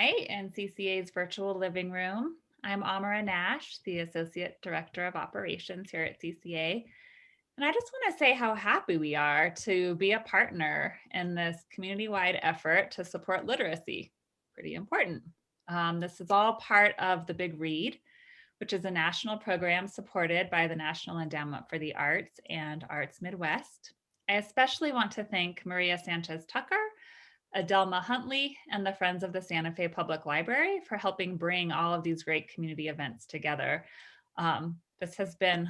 tonight in CCA's virtual living room. I'm Amara Nash, the Associate Director of Operations here at CCA. And I just want to say how happy we are to be a partner in this community-wide effort to support literacy. Pretty important. This is all part of the Big Read, which is a national program supported by the National Endowment for the Arts and Arts Midwest. I especially want to thank Maria Sanchez Tucker, Adelma Huntley, and the Friends of the Santa Fe Public Library for helping bring all of these great community events together. This has been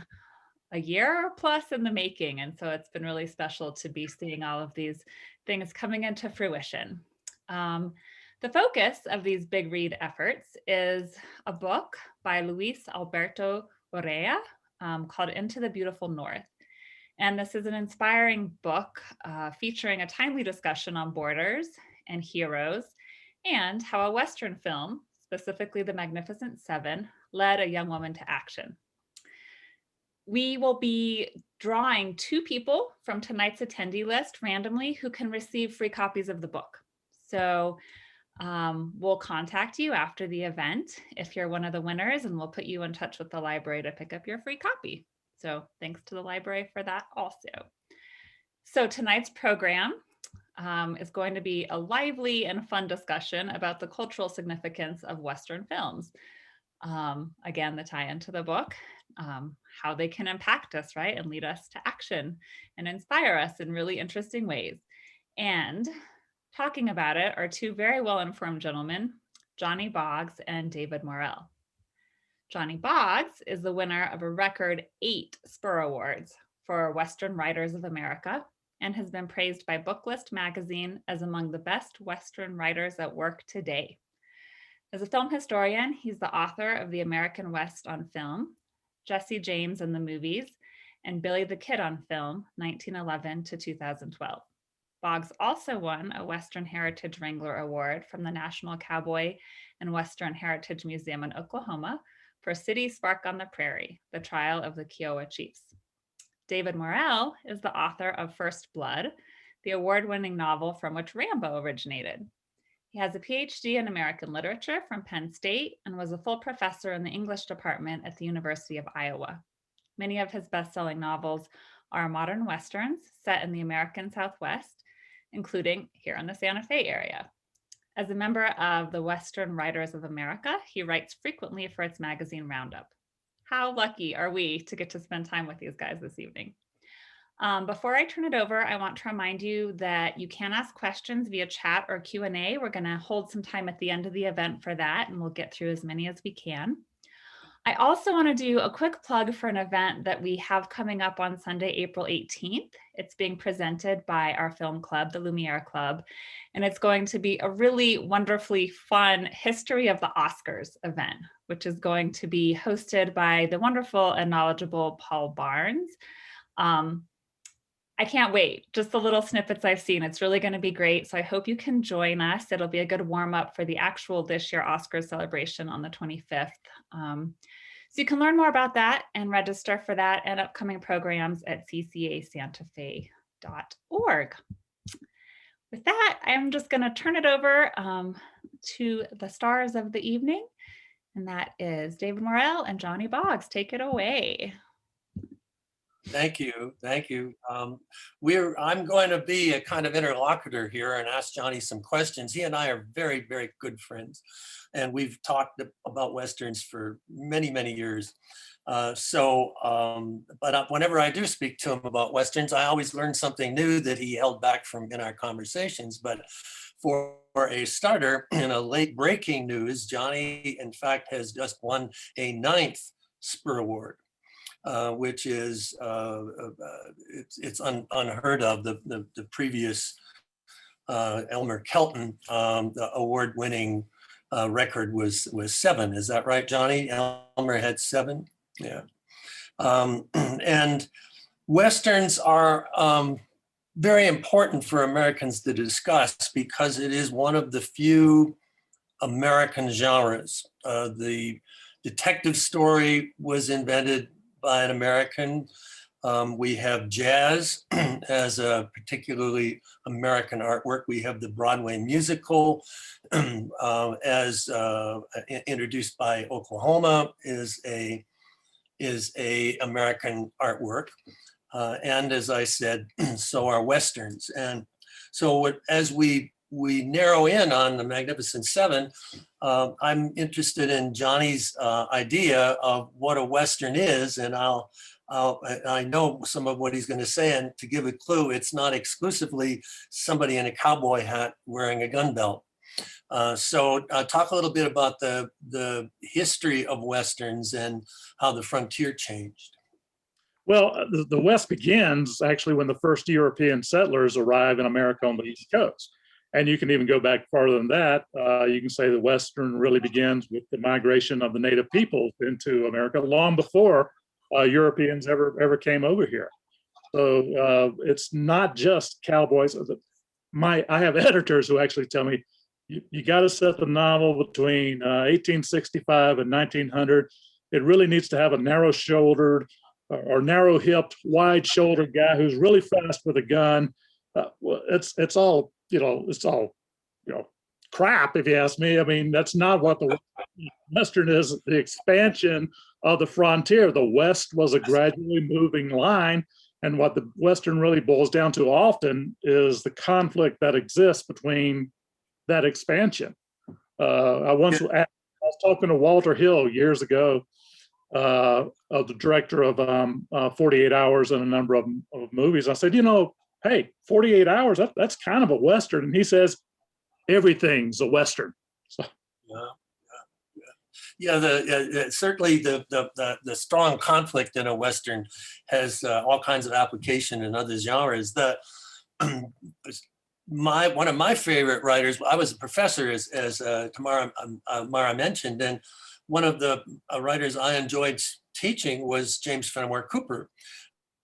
a year plus in the making, and so it's been really special to be seeing all of these things coming into fruition. The focus of these Big Read efforts is a book by Luis Alberto Urrea called Into the Beautiful North. And this is an inspiring book featuring a timely discussion on borders and heroes and how a Western film, specifically The Magnificent Seven, led a young woman to action. We will be drawing 2 people from tonight's attendee list randomly who can receive free copies of the book. So we'll contact you after the event if you're one of the winners, and we'll put you in touch with the library to pick up your free copy. So thanks to the library for that also. So tonight's program is going to be a lively and fun discussion about the cultural significance of Western films. Again, the tie into the book, how they can impact us, right? And lead us to action and inspire us in really interesting ways. And talking about it are 2 very well-informed gentlemen, Johnny Boggs and David Morrell. Johnny Boggs is the winner of a record 8 Spur Awards for Western Writers of America and has been praised by Booklist magazine as among the best Western writers at work today. As a film historian, he's the author of The American West on Film, Jesse James and the Movies, and Billy the Kid on Film, 1911 to 2012. Boggs also won a Western Heritage Wrangler Award from the National Cowboy and Western Heritage Museum in Oklahoma for City Spark on the Prairie, the trial of the Kiowa chiefs. David Morrell is the author of First Blood, the award-winning novel from which Rambo originated. He has a PhD in American literature from Penn State and was a full professor in the English department at the University of Iowa. Many of his best-selling novels are modern Westerns set in the American Southwest, including here in the Santa Fe area. As a member of the Western Writers of America, he writes frequently for its magazine Roundup. How lucky are we to get to spend time with these guys this evening? Before I turn it over, I want to remind you that you can ask questions via chat or Q&A. We're going to hold some time at the end of the event for that, and we'll get through as many as we can. I also want to do a quick plug for an event that we have coming up on Sunday, April 18th. It's being presented by our film club, the Lumiere Club, and it's going to be a really wonderfully fun History of the Oscars event, which is going to be hosted by the wonderful and knowledgeable Paul Barnes. I can't wait. Just the little snippets I've seen. It's really going to be great. So I hope you can join us. It'll be a good warm up for the actual this year Oscars celebration on the 25th. So you can learn more about that and register for that and upcoming programs at ccasantafe.org. With that, I'm just going to turn it over to the stars of the evening, and that is David Morrell and Johnny Boggs. Take it away. Thank you. Thank you. I'm going to be a kind of interlocutor here and ask Johnny some questions. He and I are very, very good friends, and we've talked about Westerns for many, many years. But whenever I do speak to him about Westerns, I always learn something new that he held back from in our conversations. But for a starter, in a late breaking news, Johnny, in fact, has just won a 9th Spur Award. Which is it's unheard of. The previous Elmer Kelton, the award-winning record was 7. Is that right, Johnny? Elmer had 7. Yeah. And Westerns are very important for Americans to discuss because it is one of the few American genres. The detective story was invented by an American. We have jazz as a particularly American artwork. We have the Broadway musical as introduced by Oklahoma is a American artwork. And as I said, so are Westerns. And so as we narrow in on the Magnificent Seven, I'm interested in Johnny's idea of what a Western is, and I know some of what he's going to say, and to give a clue, it's not exclusively somebody in a cowboy hat wearing a gun belt. So talk a little bit about the history of Westerns and how the frontier changed. Well, the West begins actually when the first European settlers arrive in America on the East Coast. And you can even go back farther than that. You can say the Western really begins with the migration of the native peoples into America long before Europeans ever came over here. So it's not just cowboys. I have editors who actually tell me, you got to set the novel between 1865 and 1900. It really needs to have a narrow-shouldered or narrow-hipped, wide-shouldered guy who's really fast with a gun. Well, it's all crap, if you ask me. I mean, that's not what the Western is. The expansion of the frontier. The West was a gradually moving line, and what the Western really boils down to often is the conflict that exists between that expansion. I was talking to Walter Hill years ago, of the director of 48 Hours and a number of movies. I said, hey, 48 Hours, that's kind of a Western. And he says, everything's a Western. So. Certainly the strong conflict in a Western has all kinds of application in other genres. One of my favorite writers, I was a professor, as Mara mentioned, and one of the writers I enjoyed teaching was James Fenimore Cooper.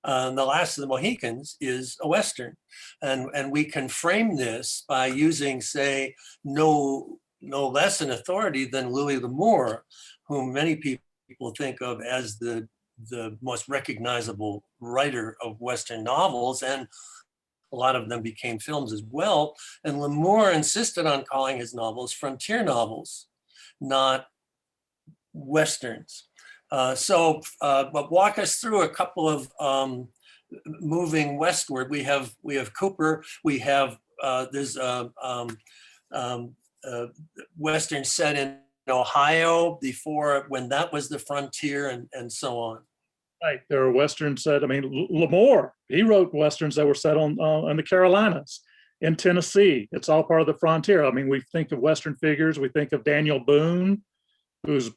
The Last of the Mohicans is a Western. And we can frame this by using, say, no less an authority than Louis L'Amour, whom many people think of as the most recognizable writer of Western novels. And a lot of them became films as well. And L'Amour insisted on calling his novels frontier novels, not Westerns. But walk us through a couple of moving westward. We have Cooper. We have there's Western set in Ohio before, when that was the frontier, and so on. Right, there are Westerns set. I mean, L'Amour, he wrote Westerns that were set on in the Carolinas, in Tennessee. It's all part of the frontier. I mean, we think of Western figures. We think of Daniel Boone, who's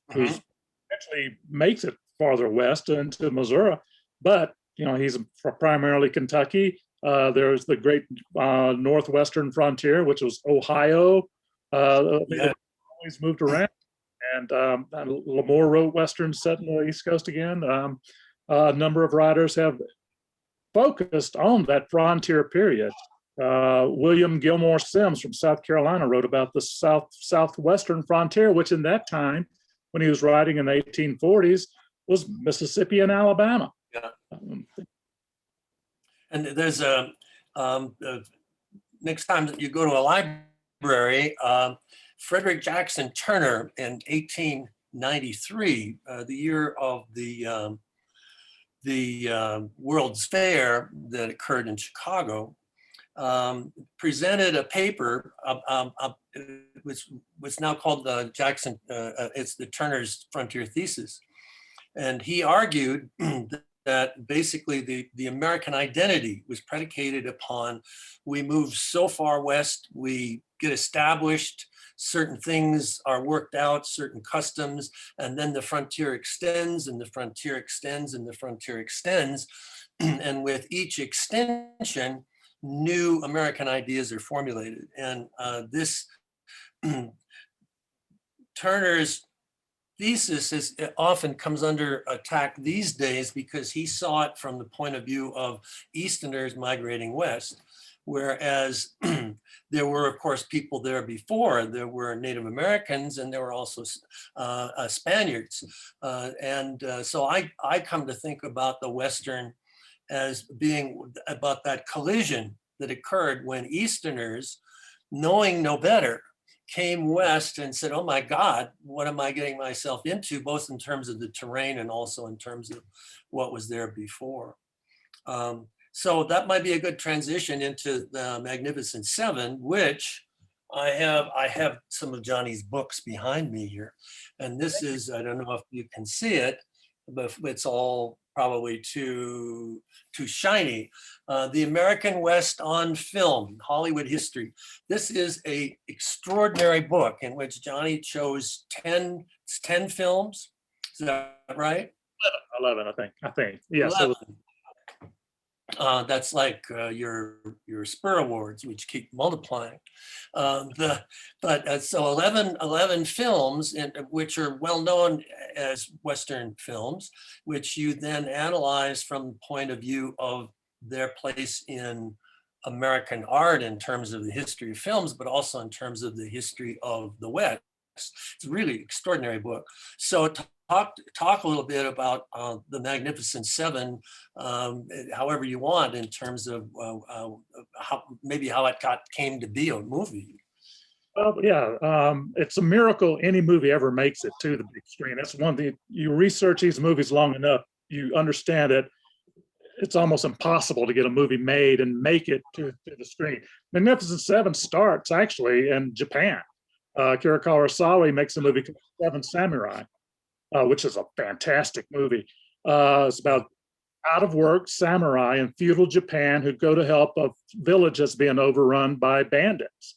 actually makes it farther west into Missouri, but he's primarily Kentucky. There's the great northwestern frontier, which was Ohio. Always moved around, and L'Amour wrote Westerns set in the East Coast again. A number of writers have focused on that frontier period. William Gilmore Simms from South Carolina wrote about the southwestern frontier, which in that time, when he was writing in the 1840s, was Mississippi and Alabama. Yeah. And there's next time that you go to a library, Frederick Jackson Turner in 1893, the year of the World's Fair that occurred in Chicago, presented a paper, which was now called the Jackson, it's the Turner's Frontier Thesis. And he argued that basically the American identity was predicated upon, we move so far west, we get established, certain things are worked out, certain customs, and then the frontier extends, and the frontier extends, and the frontier extends. And with each extension, new American ideas are formulated. And this Turner's thesis often comes under attack these days because he saw it from the point of view of Easterners migrating west, whereas there were, of course, people there before. There were Native Americans, and there were also Spaniards. So I come to think about the Western as being about that collision that occurred when Easterners, knowing no better, came west and said, oh my God, what am I getting myself into, both in terms of the terrain and also in terms of what was there before. So that might be a good transition into the Magnificent Seven, which I have some of Johnny's books behind me here. And this is, I don't know if you can see it, but it's all probably too shiny. The American West on Film, Hollywood History. This is a extraordinary book in which Johnny chose 10 films. Is that right? 11, I think. Yes. 11. That's like your Spur Awards, which keep multiplying. So 11 films, which are well known as Western films, which you then analyze from the point of view of their place in American art in terms of the history of films, but also in terms of the history of the West. It's a really extraordinary book. So talk a little bit about the Magnificent Seven, however you want, in terms of how it came to be a movie. Well, yeah, it's a miracle any movie ever makes it to the big screen. That's one thing. You research these movies long enough, you understand that it's almost impossible to get a movie made and make it to the screen. Magnificent Seven starts actually in Japan. Kira Kurosawa makes a movie called Seven Samurai, which is a fantastic movie. It's about out of work samurai in feudal Japan who go to help a village that's being overrun by bandits.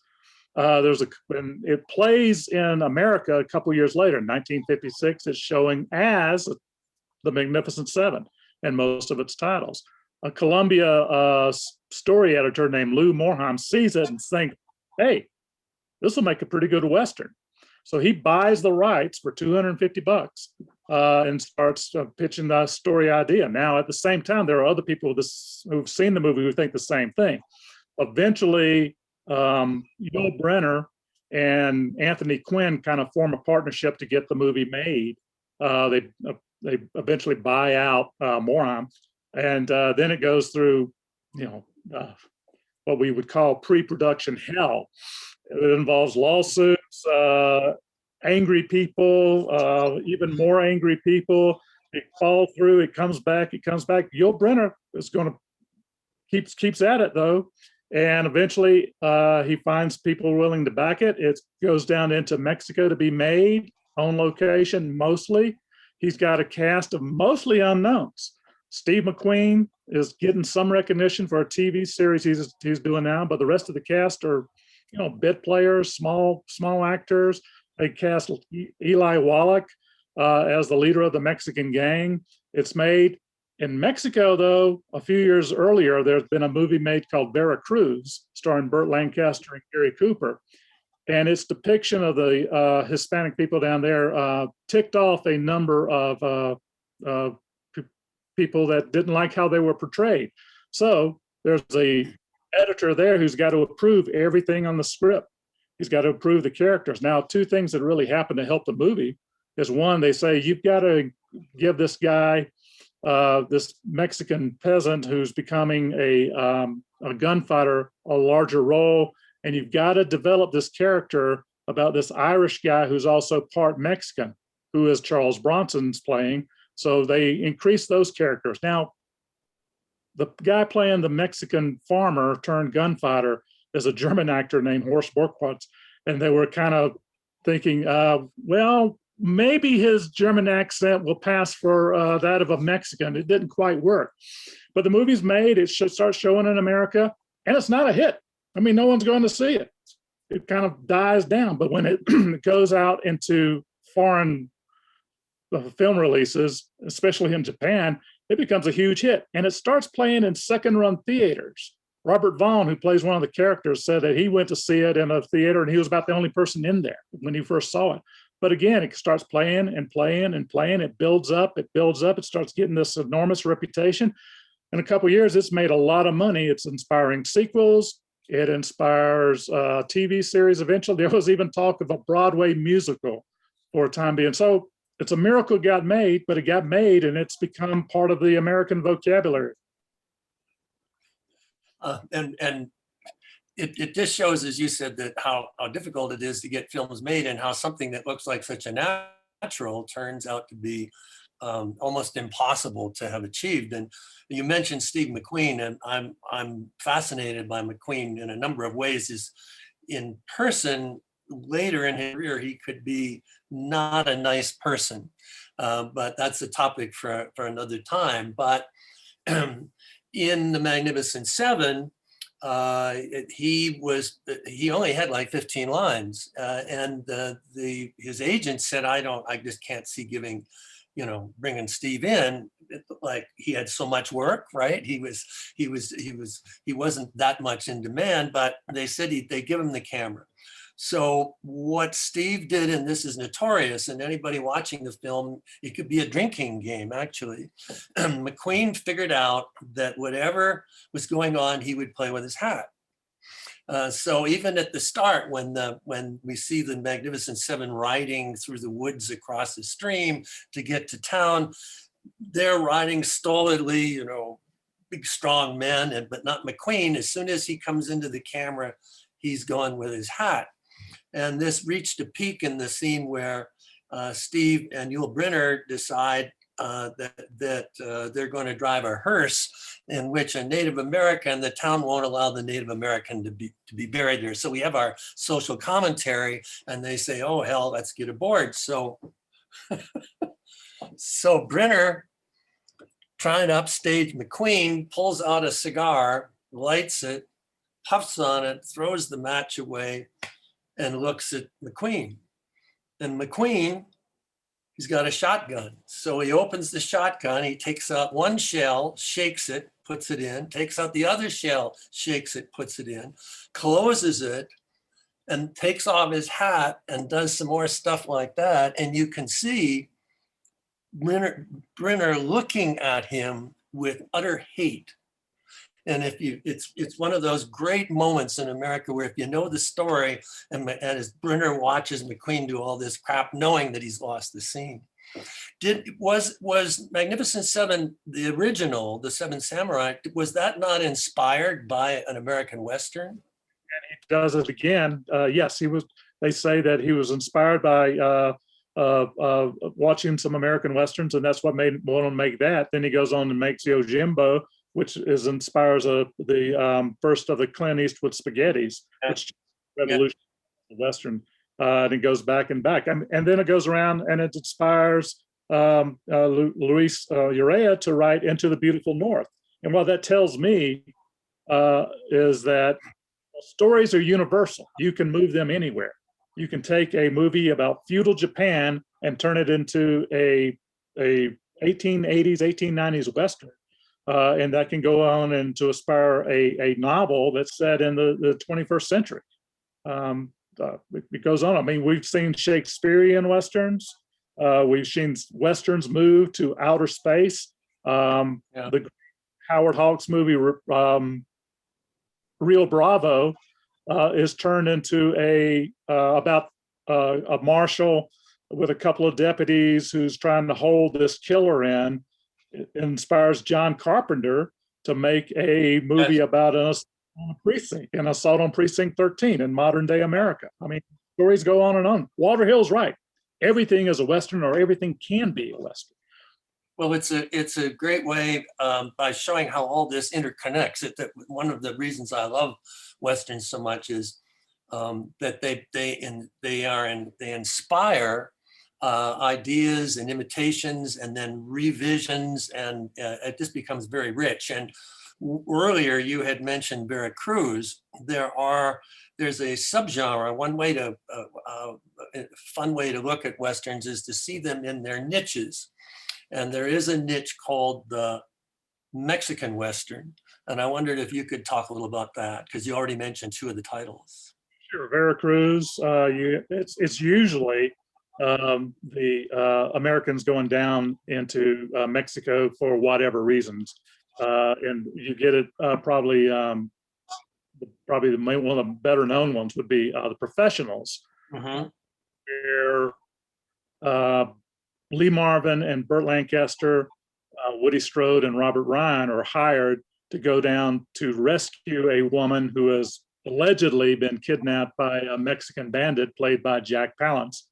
And it plays in America a couple years later, in 1956. It's showing as the Magnificent Seven in most of its titles. A Columbia story editor named Lou Morheim sees it and thinks, hey, this will make a pretty good Western. So he buys the rights for $250 and starts pitching the story idea. Now, at the same time, there are other people who've seen the movie who think the same thing. Eventually, Yul Brynner and Anthony Quinn kind of form a partnership to get the movie made. They eventually buy out Morheim, and then it goes through, what we would call pre-production hell. It involves lawsuits, angry people, even more angry people. It falls through. It comes back. Yul Brynner is going to keeps at it though, and eventually he finds people willing to back it. It goes down into Mexico to be made on location mostly. He's got a cast of mostly unknowns. Steve McQueen is getting some recognition for a TV series he's doing now, but the rest of the cast are, bit players, small actors. They cast Eli Wallach as the leader of the Mexican gang. It's made in Mexico, though. A few years earlier, there's been a movie made called Veracruz, starring Burt Lancaster and Gary Cooper. And its depiction of the Hispanic people down there ticked off a number of people that didn't like how they were portrayed. So there's a editor there who's got to approve everything on the script. He's got to approve the characters. Now, two things that really happen to help the movie is, one, they say, you've got to give this guy, this Mexican peasant who's becoming a gunfighter, a larger role. And you've got to develop this character about this Irish guy who's also part Mexican, who is Charles Bronson's playing. So they increase those characters. Now, the guy playing the Mexican farmer turned gunfighter is a German actor named Horst Burkhardt. And they were kind of thinking, well, maybe his German accent will pass for that of a Mexican. It didn't quite work. But the movie's made, it should start showing in America, and it's not a hit. I mean, no one's going to see it. It kind of dies down. But when it goes out into foreign film releases, especially in Japan, it becomes a huge hit. And it starts playing in second-run theaters. Robert Vaughn, who plays one of the characters, said that he went to see it in a theater and he was about the only person in there when he first saw it. But again, it starts playing and playing and playing. It builds up. It starts getting this enormous reputation. In a couple of years, it's made a lot of money. It's inspiring sequels. It inspires a TV series eventually. There was even talk of a Broadway musical for a time being. So it's a miracle it got made, but it got made and it's become part of the American vocabulary. And it just shows, as you said, that how difficult it is to get films made, and how something that looks like such a natural turns out to be almost impossible to have achieved. And you mentioned Steve McQueen, and I'm fascinated by McQueen in a number of ways. Is in person, later in his career, he could be not a nice person, but that's a topic for another time. But in The Magnificent Seven, he only had like 15 lines, and his agent said, I just can't see bringing Steve in. Like, he had so much work, right? He wasn't that much in demand, but they said they give him the camera. So what Steve did, and this is notorious, and anybody watching the film, it could be a drinking game, actually. McQueen figured out that whatever was going on, he would play with his hat. So even at the start, when we see the Magnificent Seven riding through the woods across the stream to get to town, they're riding stolidly, big, strong men, but not McQueen. As soon as he comes into the camera, he's gone with his hat. And this reached a peak in the scene where Steve and Yul Brynner decide that they're going to drive a hearse in which a Native American, the town won't allow the Native American to be buried there. So we have our social commentary, and they say, oh, hell, let's get aboard. So Brynner, trying to upstage McQueen, pulls out a cigar, lights it, puffs on it, throws the match away, and looks at McQueen. And McQueen, he's got a shotgun. So he opens the shotgun, he takes out one shell, shakes it, puts it in, takes out the other shell, shakes it, puts it in, closes it, and takes off his hat and does some more stuff like that. And you can see Brynner looking at him with utter hate. And it's one of those great moments in America where if you know the story, and as Brynner watches McQueen do all this crap, knowing that he's lost the scene. Was Magnificent Seven, the original, the Seven Samurai, was that not inspired by an American Western? And he does it again. Yes, he was. They say that he was inspired by watching some American Westerns, and that's what made him make that. Then he goes on and makes Yojimbo, which inspires the first of the Clint Eastwood spaghettis, which revolution the Western, and it goes back and back, and then it goes around and it inspires Luis Urrea to write Into the Beautiful North. And what that tells me is that stories are universal. You can move them anywhere. You can take a movie about feudal Japan and turn it into a 1880s, 1890s Western. And that can go on and to aspire a novel that's set in the 21st century. It goes on. I mean, we've seen Shakespearean Westerns. We've seen Westerns move to outer space. The Howard Hawks movie, Rio Bravo, is turned into about a marshal with a couple of deputies who's trying to hold this killer in. It inspires John Carpenter to make a movie about an assault on Precinct 13 in modern day America. I mean, stories go on and on. Walter Hill's right. Everything is a Western, or everything can be a Western. Well, it's a great way by showing how all this interconnects. That one of the reasons I love Westerns so much is that they inspire ideas and imitations, and then revisions, and it just becomes very rich. And earlier you had mentioned Veracruz. There's a subgenre. One way to fun way to look at Westerns is to see them in their niches. And there is a niche called the Mexican Western. And I wondered if you could talk a little about that, because you already mentioned two of the titles. Sure, Veracruz. It's usually the Americans going down into Mexico for whatever reasons, and you get it probably one of the better known ones would be The Professionals, where Lee Marvin and Burt Lancaster, Woody Strode and Robert Ryan are hired to go down to rescue a woman who has allegedly been kidnapped by a Mexican bandit played by Jack Palance.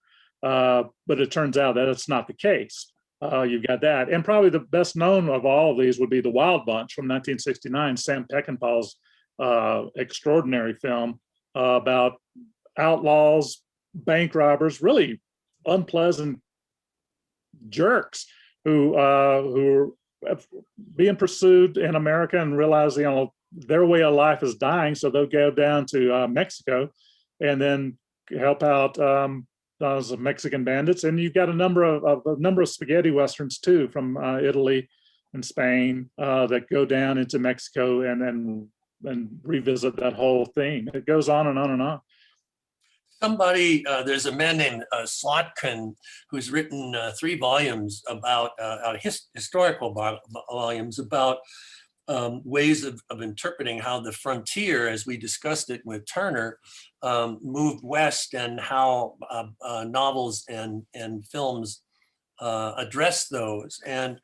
But it turns out that it's not the case. You've got that. And probably the best known of all of these would be The Wild Bunch from 1969, Sam Peckinpah's extraordinary film about outlaws, bank robbers, really unpleasant jerks who are being pursued in America and realize, their way of life is dying. So they'll go down to Mexico and then help out those Mexican bandits. And you've got a number of spaghetti westerns too from Italy and Spain that go down into Mexico and revisit that whole theme. It goes on and on and on. Somebody, there's a man named Slotkin who's written 3 volumes about historical volumes about ways of interpreting how the frontier, as we discussed it with Turner, moved west, and how novels and films address those. And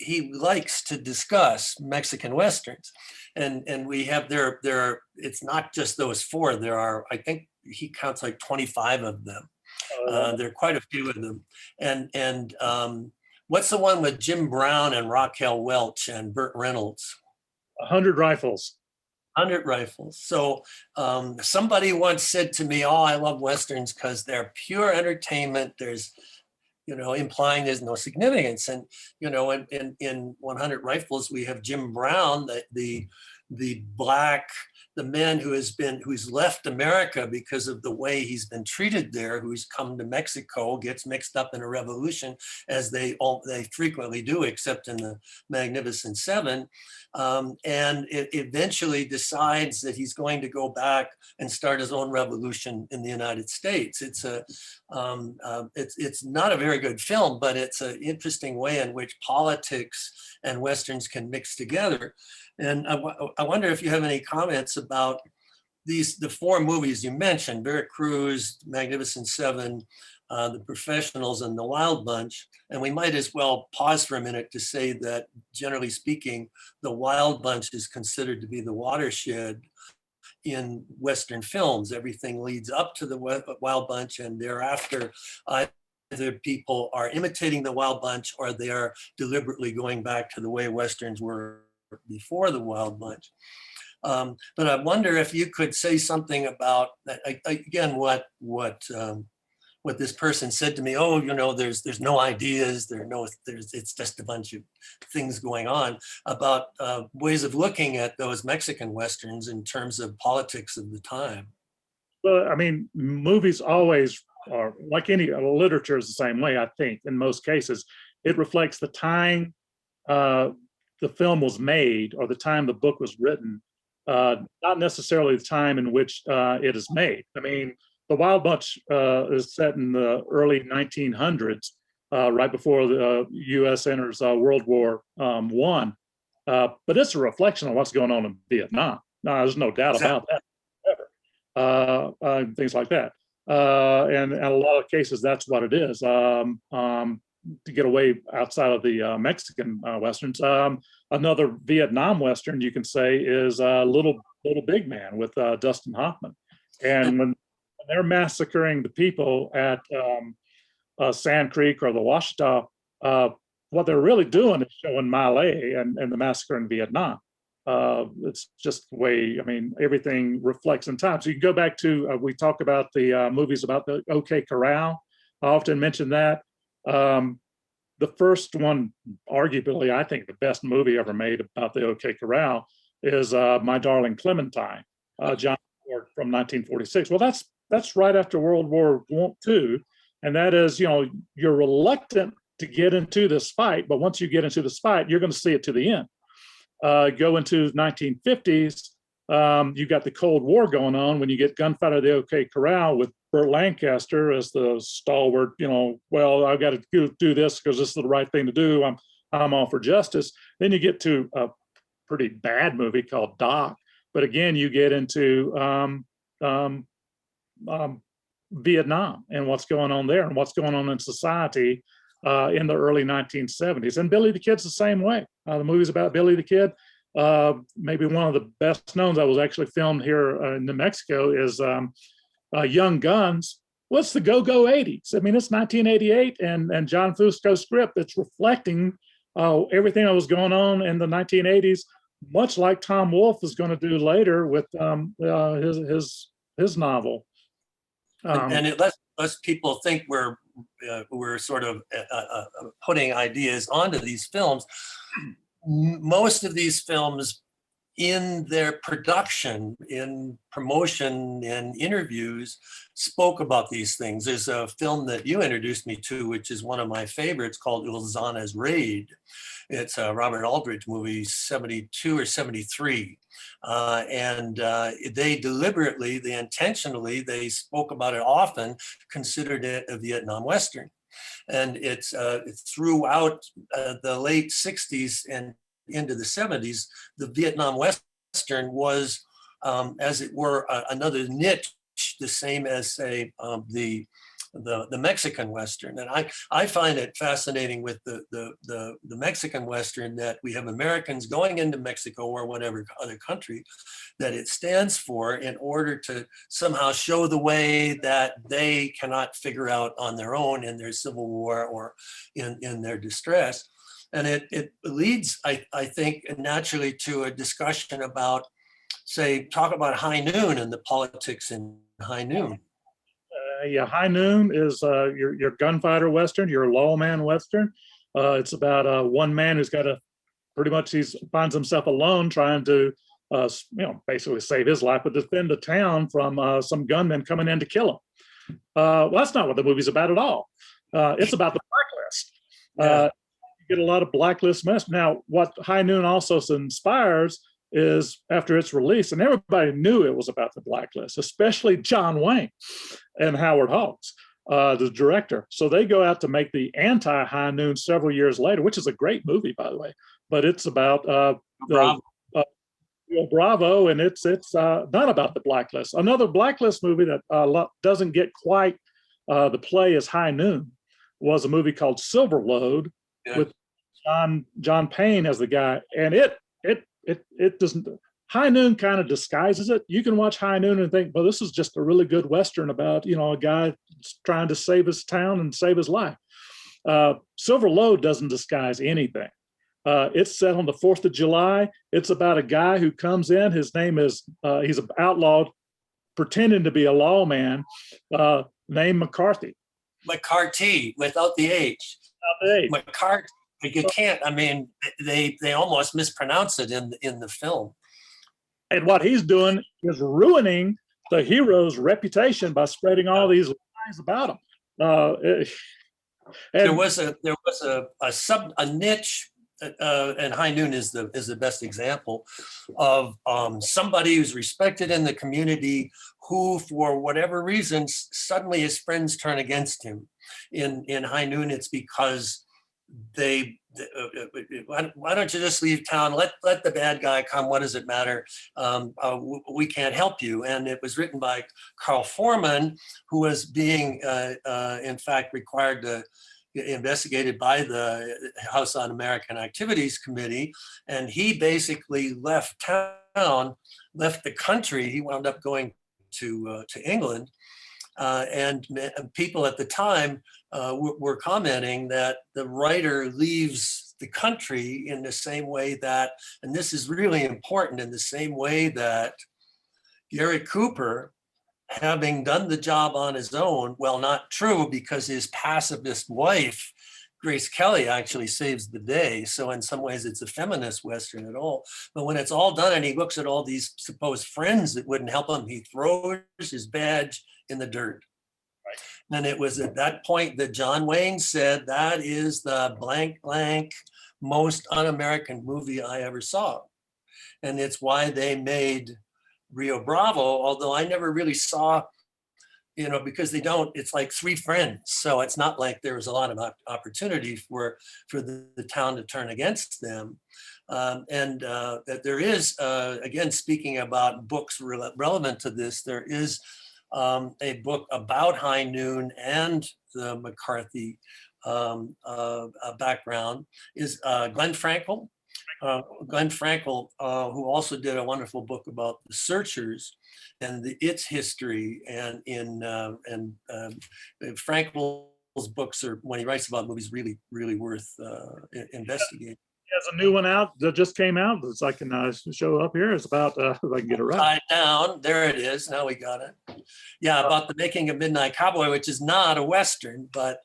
he likes to discuss Mexican westerns, and we have there. It's not just those 4. There are, I think he counts like 25 of them. There are quite a few of them, and what's the one with Jim Brown and Raquel Welch and Burt Reynolds? 100 Rifles. 100 Rifles. So somebody once said to me, "Oh, I love westerns because they're pure entertainment. There's, implying there's no significance." And in 100 Rifles, we have Jim Brown, the black, the man who's left America because of the way he's been treated there, who's come to Mexico, gets mixed up in a revolution, as they frequently do, except in the Magnificent Seven, and it eventually decides that he's going to go back and start his own revolution in the United States. It's not a very good film, but it's an interesting way in which politics and westerns can mix together. And I wonder if you have any comments about the 4 movies you mentioned: Veracruz, Magnificent Seven, The Professionals, and The Wild Bunch. And we might as well pause for a minute to say that, generally speaking, The Wild Bunch is considered to be the watershed in Western films. Everything leads up to the Wild Bunch, and thereafter, either people are imitating the Wild Bunch or they are deliberately going back to the way Westerns were before the Wild Bunch. But I wonder if you could say something about, again, what this person said to me. Oh, there's no ideas, it's just a bunch of things going on, about ways of looking at those Mexican Westerns in terms of politics of the time. Well, I mean, movies always are, like any literature is the same way, I think. In most cases, it reflects the time the film was made, or the time the book was written, not necessarily the time in which it is made. I mean, The Wild Bunch is set in the early 1900s, right before the U.S. enters World War I. But it's a reflection of what's going on in Vietnam. No, there's no doubt about that. Things like that. And in a lot of cases, that's what it is. To get away outside of the Mexican Westerns. Another Vietnam Western, you can say, is Little Big Man with Dustin Hoffman. And when they're massacring the people at Sand Creek or the Washita, what they're really doing is showing Malay and the massacre in Vietnam. It's just the way, I mean, everything reflects in time. So you can go back to, we talk about the movies about the OK Corral. I often mention that. The first one, arguably, I think the best movie ever made about the OK Corral is My Darling Clementine, John Ford from 1946. Well, that's right after World War II. And that is, you're reluctant to get into this fight, but once you get into this fight, you're going to see it to the end. Go into 1950s, you've got the Cold War going on when you get Gunfight at the OK Corral with Burt Lancaster as the stalwart, well, I've got to do this because this is the right thing to do. I'm all for justice. Then you get to a pretty bad movie called Doc. But again, you get into Vietnam and what's going on there and what's going on in society in the early 1970s. And Billy the Kid's the same way. the movies about Billy the Kid. Maybe one of the best known that was actually filmed here in New Mexico is Young Guns. What's the Go-Go 80s? I mean, it's 1988, and John Fusco's script that's reflecting everything that was going on in the 1980s, much like Tom Wolfe is going to do later with his novel. And it lets people think we're sort of putting ideas onto these films. Most of these films, in their production, in promotion, in interviews, spoke about these things. There's a film that you introduced me to, which is one of my favorites, called Zahna's Raid. It's a Robert Aldrich movie, 72 or 73. They deliberately, they intentionally, they spoke about it often, considered it a Vietnam Western. And it's throughout the late 60s and into the 70s, the Vietnam Western was, as it were, another niche, the same as, say, the Mexican Western. And I find it fascinating with the Mexican Western that we have Americans going into Mexico or whatever other country that it stands for, in order to somehow show the way that they cannot figure out on their own in their civil war or in their distress. And it leads, I think, naturally to a discussion about, say, talk about High Noon and the politics in High Noon. Yeah, High Noon is your gunfighter Western, your lawman Western. It's about one man who's got he finds himself alone trying to, basically save his life, but defend the town from some gunmen coming in to kill him. Well, that's not what the movie's about at all. It's about the blacklist. Yeah. You get a lot of blacklist mess. Now, what High Noon also inspires is, after its release, and everybody knew it was about the blacklist, especially John Wayne and Howard Hawks, the director. So they go out to make the anti-High Noon several years later, which is a great movie, by the way. But it's about Bravo, and it's not about the blacklist. Another blacklist movie that doesn't get quite the play as High Noon was a movie called Silver Load, with John Payne as the guy, and it doesn't. High Noon kind of disguises it. You can watch High Noon and think, well, this is just a really good Western about, a guy trying to save his town and save his life. Silver Load doesn't disguise anything. It's set on the 4th of July. It's about a guy who comes in. His name is, he's an outlaw pretending to be a lawman named McCarthy. McCarthy, without the H. McCarthy. You can't, I mean, they almost mispronounce it in the film. And what he's doing is ruining the hero's reputation by spreading all these lies about him. There was a niche, and High Noon is the best example of somebody who's respected in the community who, for whatever reasons, suddenly his friends turn against him. In High Noon, it's because why don't you just leave town? Let the bad guy come. What does it matter? We can't help you. And it was written by Carl Foreman, who was being, in fact, required to investigated by the House On-American Activities Committee. And he basically left town, left the country. He wound up going to England. And people at the time were commenting that the writer leaves the country in the same way that, and this is really important, in the same way that Gary Cooper, having done the job on his own, well, not true, because his pacifist wife, Grace Kelly, actually saves the day. So in some ways it's a feminist Western at all. But when it's all done and he looks at all these supposed friends that wouldn't help him, he throws his badge in the dirt. Right. And it was at that point that John Wayne said, that is the blank most un-American movie I ever saw. And it's why they made Rio Bravo, although I never really saw, because they don't, it's like three friends. So it's not like there was a lot of opportunity for the town to turn against them. That there is, again, speaking about books relevant to this, there is a book about High Noon and the McCarthy background, is Glenn Frankel Glenn Frankel, who also did a wonderful book about the Searchers and its history. And Frankel's books are, when he writes about movies, really, really worth investigating. He has a new one out that just came out. It's I can show up here. It's about if I can get it right. Tied down. There it is. Now we got it. Yeah, about the making of Midnight Cowboy, which is not a Western, but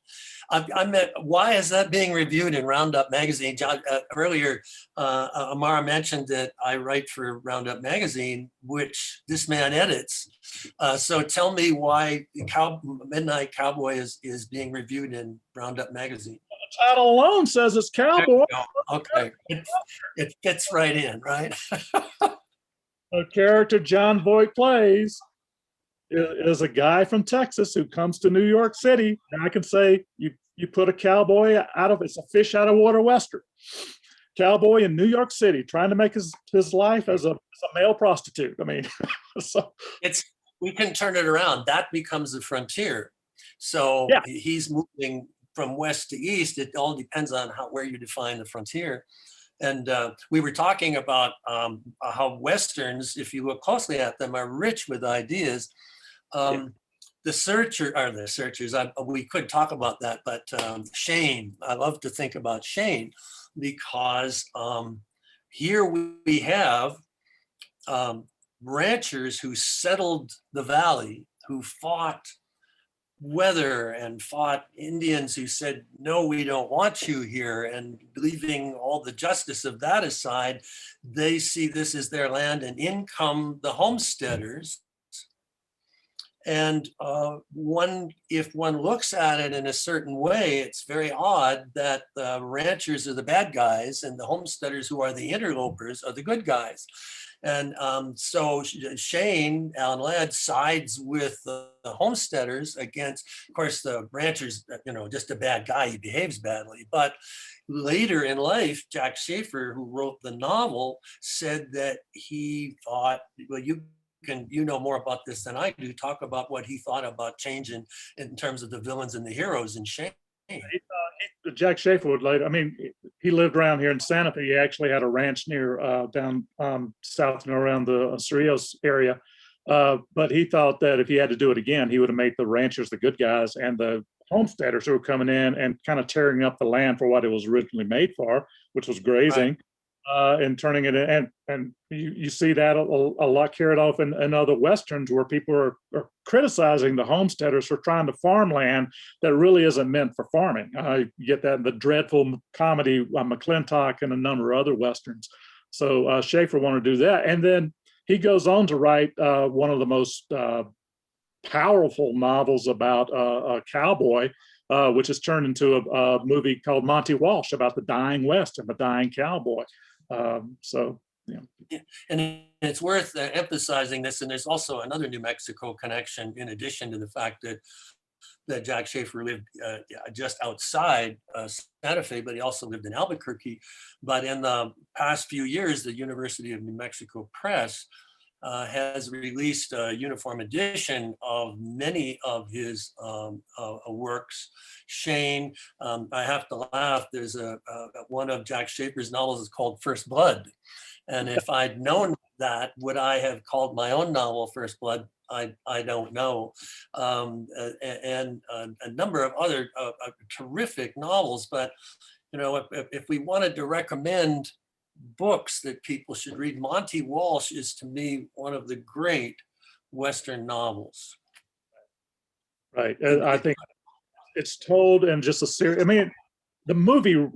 I meant, why is that being reviewed in Roundup magazine? John, earlier, Amara mentioned that I write for Roundup magazine, which this man edits. So tell me why Midnight Cowboy is being reviewed in Roundup magazine. The title alone says it's Cowboy. Okay, it fits right in, right? The character John Voight plays is a guy from Texas who comes to New York City. And I can say you put a cowboy it's a fish out of water Western. Cowboy in New York City trying to make his life as a male prostitute. I mean, so we can turn it around. That becomes the frontier. So yeah. He's moving from west to east. It all depends on where you define the frontier. And we were talking about how Westerns, if you look closely at them, are rich with ideas. The Searchers, we could talk about that, but Shane, I love to think about Shane because here we have ranchers who settled the valley, who fought weather and fought Indians who said, no, we don't want you here. And leaving all the justice of that aside, they see this as their land, and in come the homesteaders. And if one looks at it in a certain way, it's very odd that the ranchers are the bad guys and the homesteaders, who are the interlopers, are the good guys. And so Shane, Alan Ladd, sides with the homesteaders against, of course, the ranchers, just a bad guy, he behaves badly. But later in life, Jack Schaefer, who wrote the novel, said that he thought, well, you know more about this than I do. Talk about what he thought about change in terms of the villains and the heroes in Shane. Jack Schaefer would later, I mean, he lived around here in Santa Fe. He actually had a ranch near down south and around the Cerrillos area. But he thought that if he had to do it again, he would have made the ranchers the good guys and the homesteaders who were coming in and kind of tearing up the land for what it was originally made for, which was grazing. Right. And turning it in, and you see that a lot carried off in other Westerns where people are criticizing the homesteaders for trying to farm land that really isn't meant for farming. You get that in the dreadful comedy McClintock and a number of other Westerns. So Schaefer wanted to do that. And then he goes on to write one of the most powerful novels about a cowboy, which is turned into a movie called Monty Walsh about the dying West and the dying cowboy. And it's worth emphasizing this, and there's also another New Mexico connection in addition to the fact that Jack Schaefer lived just outside Santa Fe, but he also lived in Albuquerque. But in the past few years, the University of New Mexico Press has released a uniform edition of many of his works. Shane, I have to laugh, there's one of Jack Schaefer's novels is called First Blood. And if I'd known that, would I have called my own novel First Blood? I don't know. And a number of other terrific novels. But, if we wanted to recommend books that people should read, Monty Walsh is, to me, one of the great Western novels. Right. I think it's told in just a series. I mean, the movie,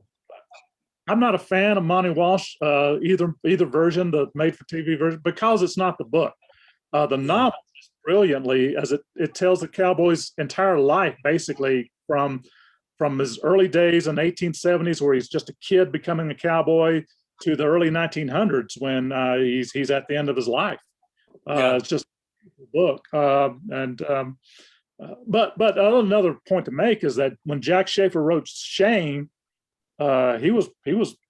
I'm not a fan of Monty Walsh, either version, the made-for-TV version, because it's not the book. The novel is brilliantly, as it tells the cowboy's entire life, basically, from his early days in the 1870s, where he's just a kid becoming a cowboy, to the early 1900s when he's at the end of his life. It's just a book. But another point to make is that when Jack Schaefer wrote Shane, he was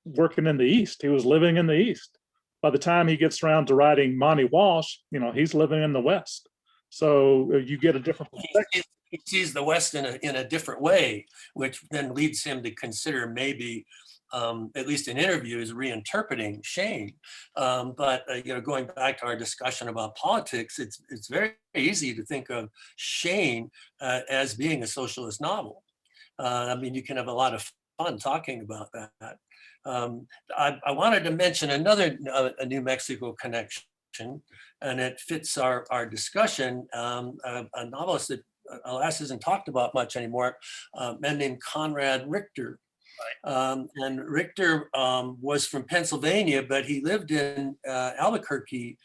working in the East. He was living in the East. By the time he gets around to writing Monty Walsh, he's living in the West. So you get a different perspective. He sees the West in a different way, which then leads him to consider maybe at least in interviews, reinterpreting Shane. But going back to our discussion about politics, it's very easy to think of Shane as being a socialist novel. I mean, you can have a lot of fun talking about that. I wanted to mention another a New Mexico connection, and it fits our discussion. A novelist that alas isn't talked about much anymore, a man named Conrad Richter. And Richter was from Pennsylvania, but he lived in Albuquerque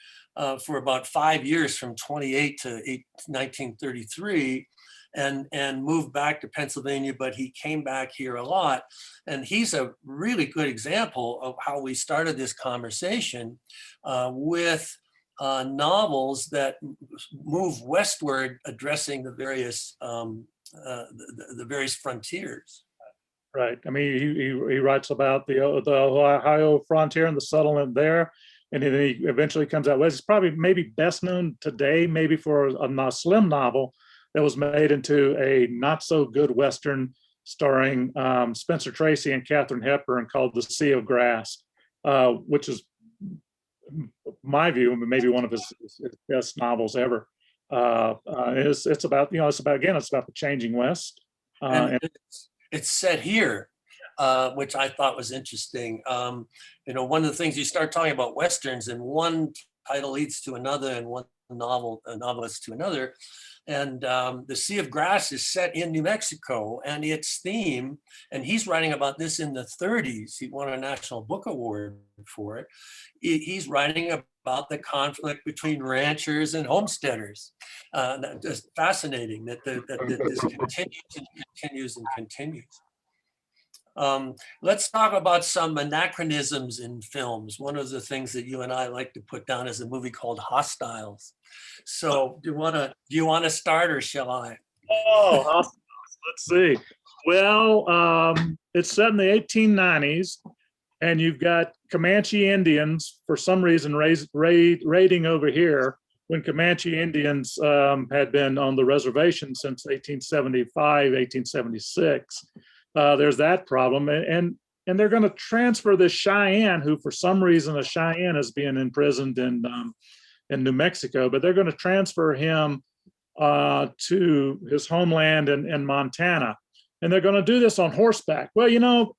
for about 5 years, from 28 to 1933, and moved back to Pennsylvania, but he came back here a lot. And he's a really good example of how we started this conversation with novels that move westward, addressing the various frontiers. Right. I mean, he writes about the Ohio frontier and the settlement there, and then he eventually comes out west. He's probably maybe best known today, maybe for a slim novel that was made into a not so good Western starring Spencer Tracy and Katharine Hepburn called The Sea of Grass, which is, my view, maybe one of his best novels ever. It's about the changing West. And it's set here, which I thought was interesting. One of the things, you start talking about Westerns and one title leads to another and one novelist to another. And The Sea of Grass is set in New Mexico, and its theme, and he's writing about this in the 30s. He won a National Book Award for it. He's writing about the conflict between ranchers and homesteaders. That's fascinating that this continues and continues. Let's talk about some anachronisms in films. One of the things that you and I like to put down is a movie called Hostiles. So do you want to start, or shall I? Oh, Hostiles. Let's see. Well, it's set in the 1890s, and you've got Comanche Indians for some reason raiding over here when Comanche Indians had been on the reservation since 1875, 1876. There's that problem, and they're going to transfer this Cheyenne, who for some reason a Cheyenne is being imprisoned in New Mexico, but they're going to transfer him to his homeland in Montana, and they're going to do this on horseback. Well,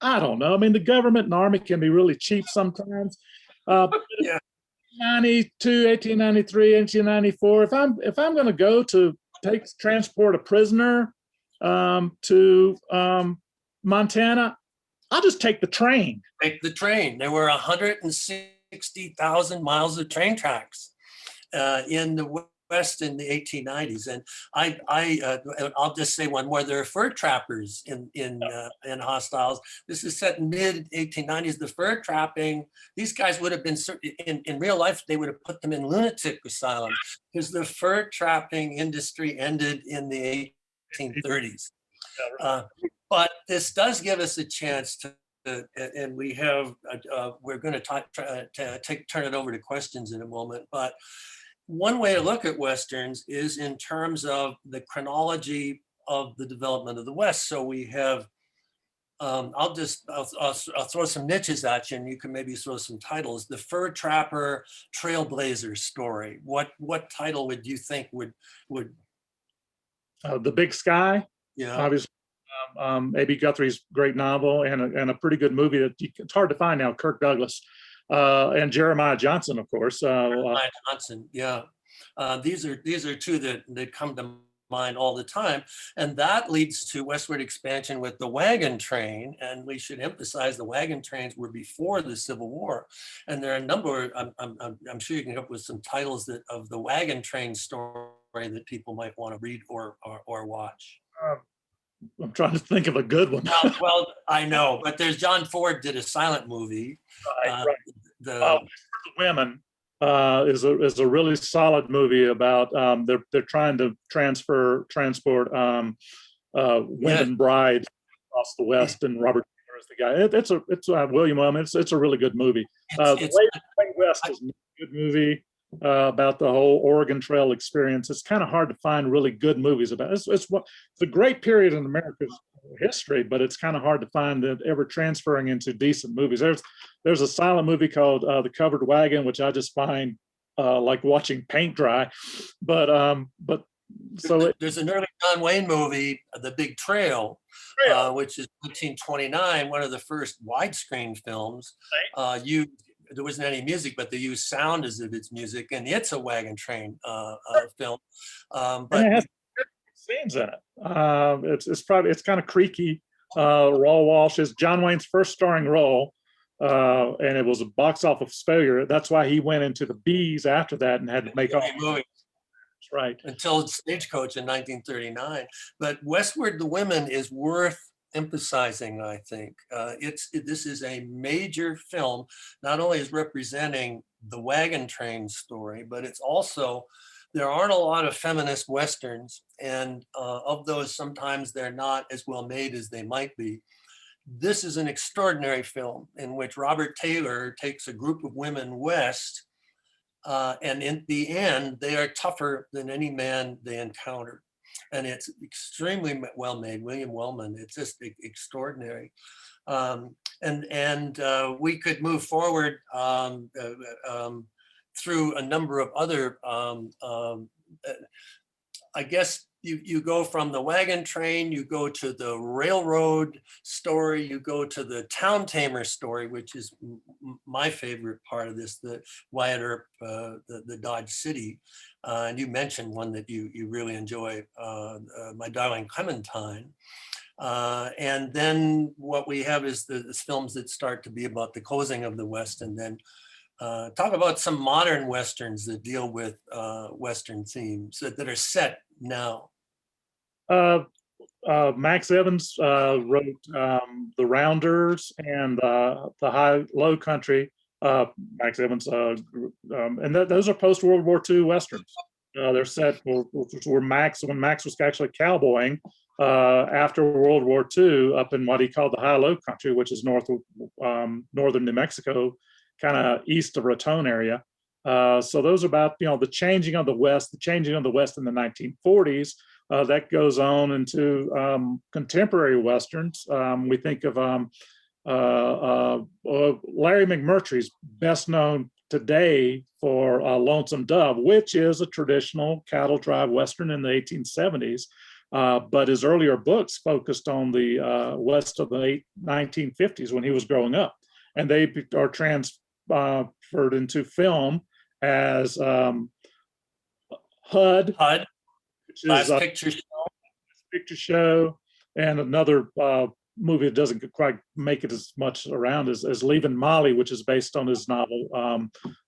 I don't know. I mean, the government and army can be really cheap sometimes. Yeah. 1892, 1893, 1894. If I'm going to go to transport a prisoner to Montana, I'll just take the train. Take the train. There were 160,000 miles of train tracks in the West in the 1890s, and I'll just say one more. There are fur trappers in Hostiles. This is set in mid 1890s. The fur trapping, these guys would have been in real life. They would have put them in lunatic asylums because the fur trapping industry ended in the 1830s. But this does give us a chance to, and we have, we're going to turn it over to questions in a moment. But one way to look at Westerns is in terms of the chronology of the development of the West. So we have, I'll throw some niches at you, and you can maybe throw some titles. The Fur Trapper Trailblazer story. What title would you think would? The Big Sky. Yeah. Obviously, A.B. Guthrie's great novel and a pretty good movie that it's hard to find now. Kirk Douglas and Jeremiah Johnson, of course. Jeremiah Johnson, yeah. These are two that come to mind all the time, and that leads to westward expansion with the wagon train. And we should emphasize the wagon trains were before the Civil War, and there are a number. I'm sure you can come up with some titles of the wagon train story that people might want to read or watch. I'm trying to think of a good one. Well, I know, but there's John Ford did a silent movie. Right. The Women is a really solid movie about they're trying to transport women brides across the West, and Robert Taylor is the guy. It's William Wellman. It's a really good movie. The Way West is a good movie. about the whole Oregon Trail experience. It's kind of hard to find really good movies about it. It's a great period in America's history, but it's kind of hard to find that ever transferring into decent movies. There's a silent movie called The Covered Wagon, which I just find like watching paint dry. But so there's an early John Wayne movie, The Big Trail, which is 1929, one of the first widescreen films. There wasn't any music, but they used sound as if it's music, and it's a wagon train film. But it has scenes in it. It's kind of creaky. Raw Walsh is John Wayne's first starring role, and it was a box office failure. That's why he went into the B's after that and had to make all movies. Right. Until Stagecoach in 1939. But Westward the Women is worth emphasizing, I think. This is a major film, not only is representing the wagon train story, but it's also, there aren't a lot of feminist Westerns, and of those, sometimes they're not as well made as they might be. This is an extraordinary film in which Robert Taylor takes a group of women west, and in the end, they are tougher than any man they encounter. And it's extremely well made. William Wellman, it's just extraordinary. And we could move forward through a number of other, I guess you go from the wagon train, you go to the railroad story, you go to the town tamer story, which is my favorite part of this, the Wyatt Earp, the Dodge City. And you mentioned one that you really enjoy, My Darling Clementine. And then what we have is the films that start to be about the closing of the West, and then talk about some modern Westerns that deal with Western themes that are set now. Max Evans wrote The Rounders and The High Low Country. Max Evans, and those are post-World War II Westerns. They're set when Max was actually cowboying after World War II up in what he called the High Low Country, which is northern New Mexico, kind of east of Raton area. So those are about, the changing of the West in the 1940s. That goes on into contemporary Westerns. We think of Larry Mcmurtry's best known today for Lonesome Dove, which is a traditional cattle drive Western in the 1870s. But his earlier books focused on the West of the 1950s when he was growing up. And they are transferred into film as HUD, which is a picture show, and another movie that doesn't quite make it as much around as Leaving Molly, which is based on his novel,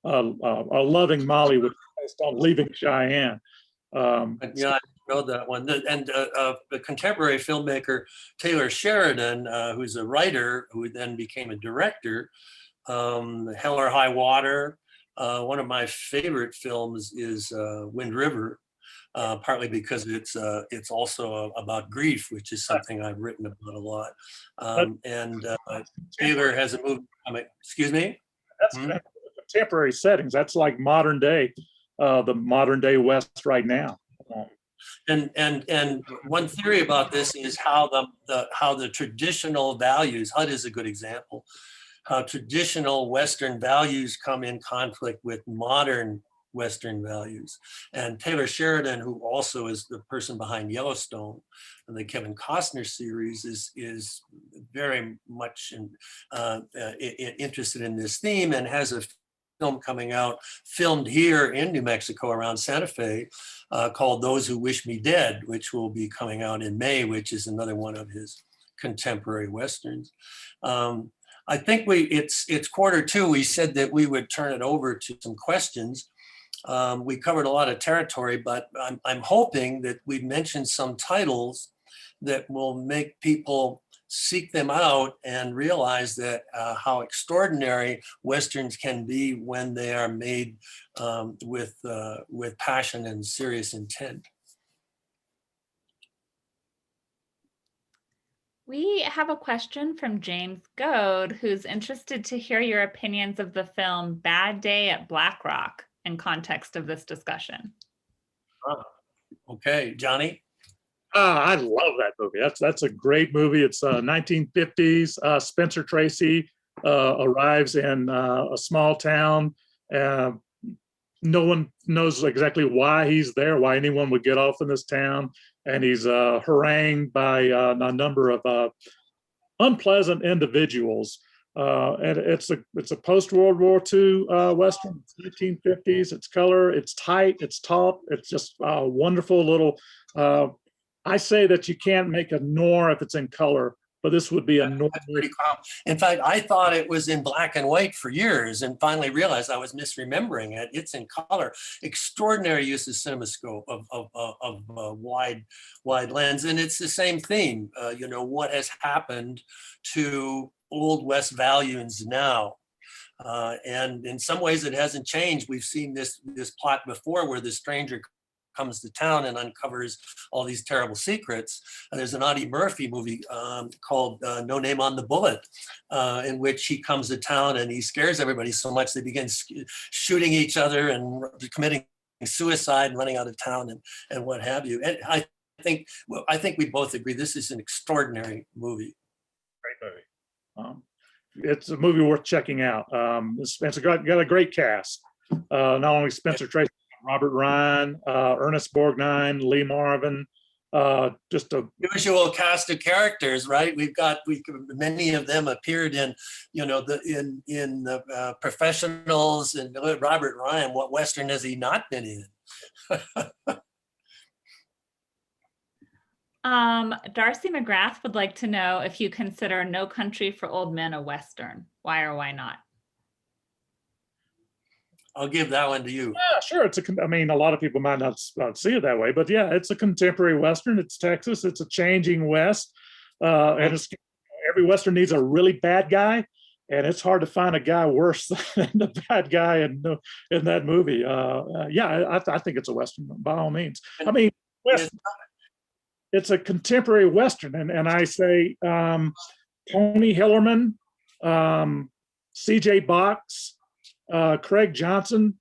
Loving Molly, which is based on Leaving Cheyenne. Yeah, I know that one. And the contemporary filmmaker Taylor Sheridan, who's a writer who then became a director, Hell or High Water. One of my favorite films is Wind River, partly because it's also about grief, which is something I've written about a lot. And Taylor has a movie coming. Excuse me? That's contemporary settings. That's like modern day, the modern day West right now. And one theory about this is how the traditional values, HUD is a good example, how traditional Western values come in conflict with modern Western values. And Taylor Sheridan, who also is the person behind Yellowstone and the Kevin Costner series, is very much interested in this theme and has a film coming out, filmed here in New Mexico around Santa Fe, called Those Who Wish Me Dead, which will be coming out in May, which is another one of his contemporary Westerns. I think it's 1:45. We said that we would turn it over to some questions. We covered a lot of territory, but I'm hoping that we've mentioned some titles that will make people seek them out and realize that how extraordinary Westerns can be when they are made with passion and serious intent. We have a question from James Goad, who's interested to hear your opinions of the film Bad Day at Blackrock. in context of this discussion? Okay, Johnny? I love that movie. That's a great movie. It's 1950s. Spencer Tracy arrives in a small town. No one knows exactly why he's there, why anyone would get off in this town. And he's harangued by a number of unpleasant individuals. And it's a post-World War II Western. It's 1950s. It's color. It's tight. It's taut. It's just a wonderful little. I say that you can't make a noir if it's in color, but this would be a noir. That's pretty common. In fact, I thought it was in black and white for years, and finally realized I was misremembering it. It's in color. Extraordinary use of CinemaScope, of wide lens, and it's the same theme. What has happened to Old West values now? And in some ways, it hasn't changed. We've seen this plot before, where the stranger comes to town and uncovers all these terrible secrets. There's an Audie Murphy movie called No Name on the Bullet, in which he comes to town and he scares everybody so much they begin shooting each other and committing suicide and running out of town and what have you. And I think we both agree this is an extraordinary movie. Great movie. It's a movie worth checking out. It's got a great cast. Not only Spencer Tracy, Robert Ryan, Ernest Borgnine, Lee Marvin, just a usual cast of characters, right? Many of them appeared in, the Professionals, and Robert Ryan. What Western has he not been in? Darcy McGrath would like to know if you consider No Country for Old Men a Western. Why or why not? I'll give that one to you. Yeah, sure. A lot of people might not see it that way, but yeah, it's a contemporary Western. It's Texas. It's a changing West. And every Western needs a really bad guy. And it's hard to find a guy worse than the bad guy in that movie. I think it's a Western by all means. Western, it's a contemporary Western. And I say Tony Hillerman, C.J. Boggs, Craig Johnson,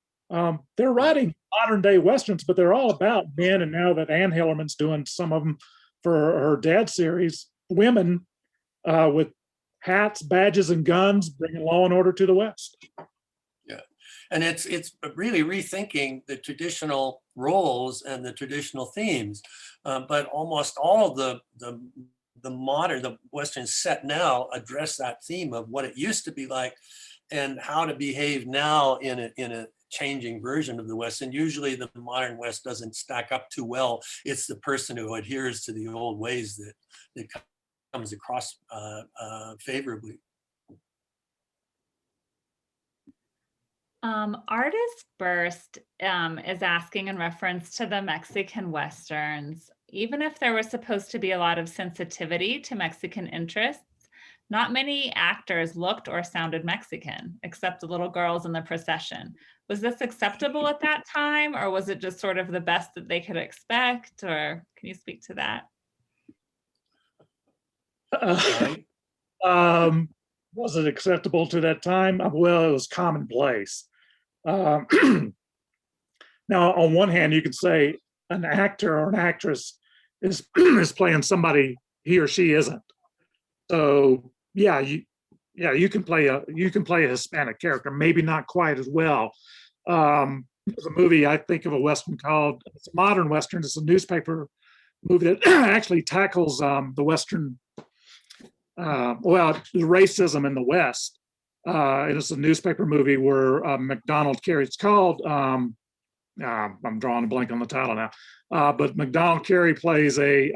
they're writing modern day Westerns, but they're all about men. And now that Ann Hillerman's doing some of them for her dad series, women with hats, badges, and guns, bringing law and order to the West. Yeah, and it's really rethinking the traditional roles and the traditional themes, but almost all of the Western set now address that theme of what it used to be like and how to behave now in a changing version of the West. And usually the modern West doesn't stack up too well. It's the person who adheres to the old ways that comes across favorably. Artist Burst is asking in reference to the Mexican Westerns, even if there was supposed to be a lot of sensitivity to Mexican interests, not many actors looked or sounded Mexican, except the little girls in the procession. Was this acceptable at that time, or was it just sort of the best that they could expect? Or can you speak to that? Was it acceptable to that time? Well, it was commonplace. Now, on one hand, you could say an actor or an actress is playing somebody he or she isn't. So you can play a Hispanic character, maybe not quite as well. There's a movie I think of a Western called, it's a modern Western. It's a newspaper movie that actually tackles the Western, the racism in the West. It is a newspaper movie where McDonald Carey. It's called. I'm drawing a blank on the title now. But McDonald Carey plays a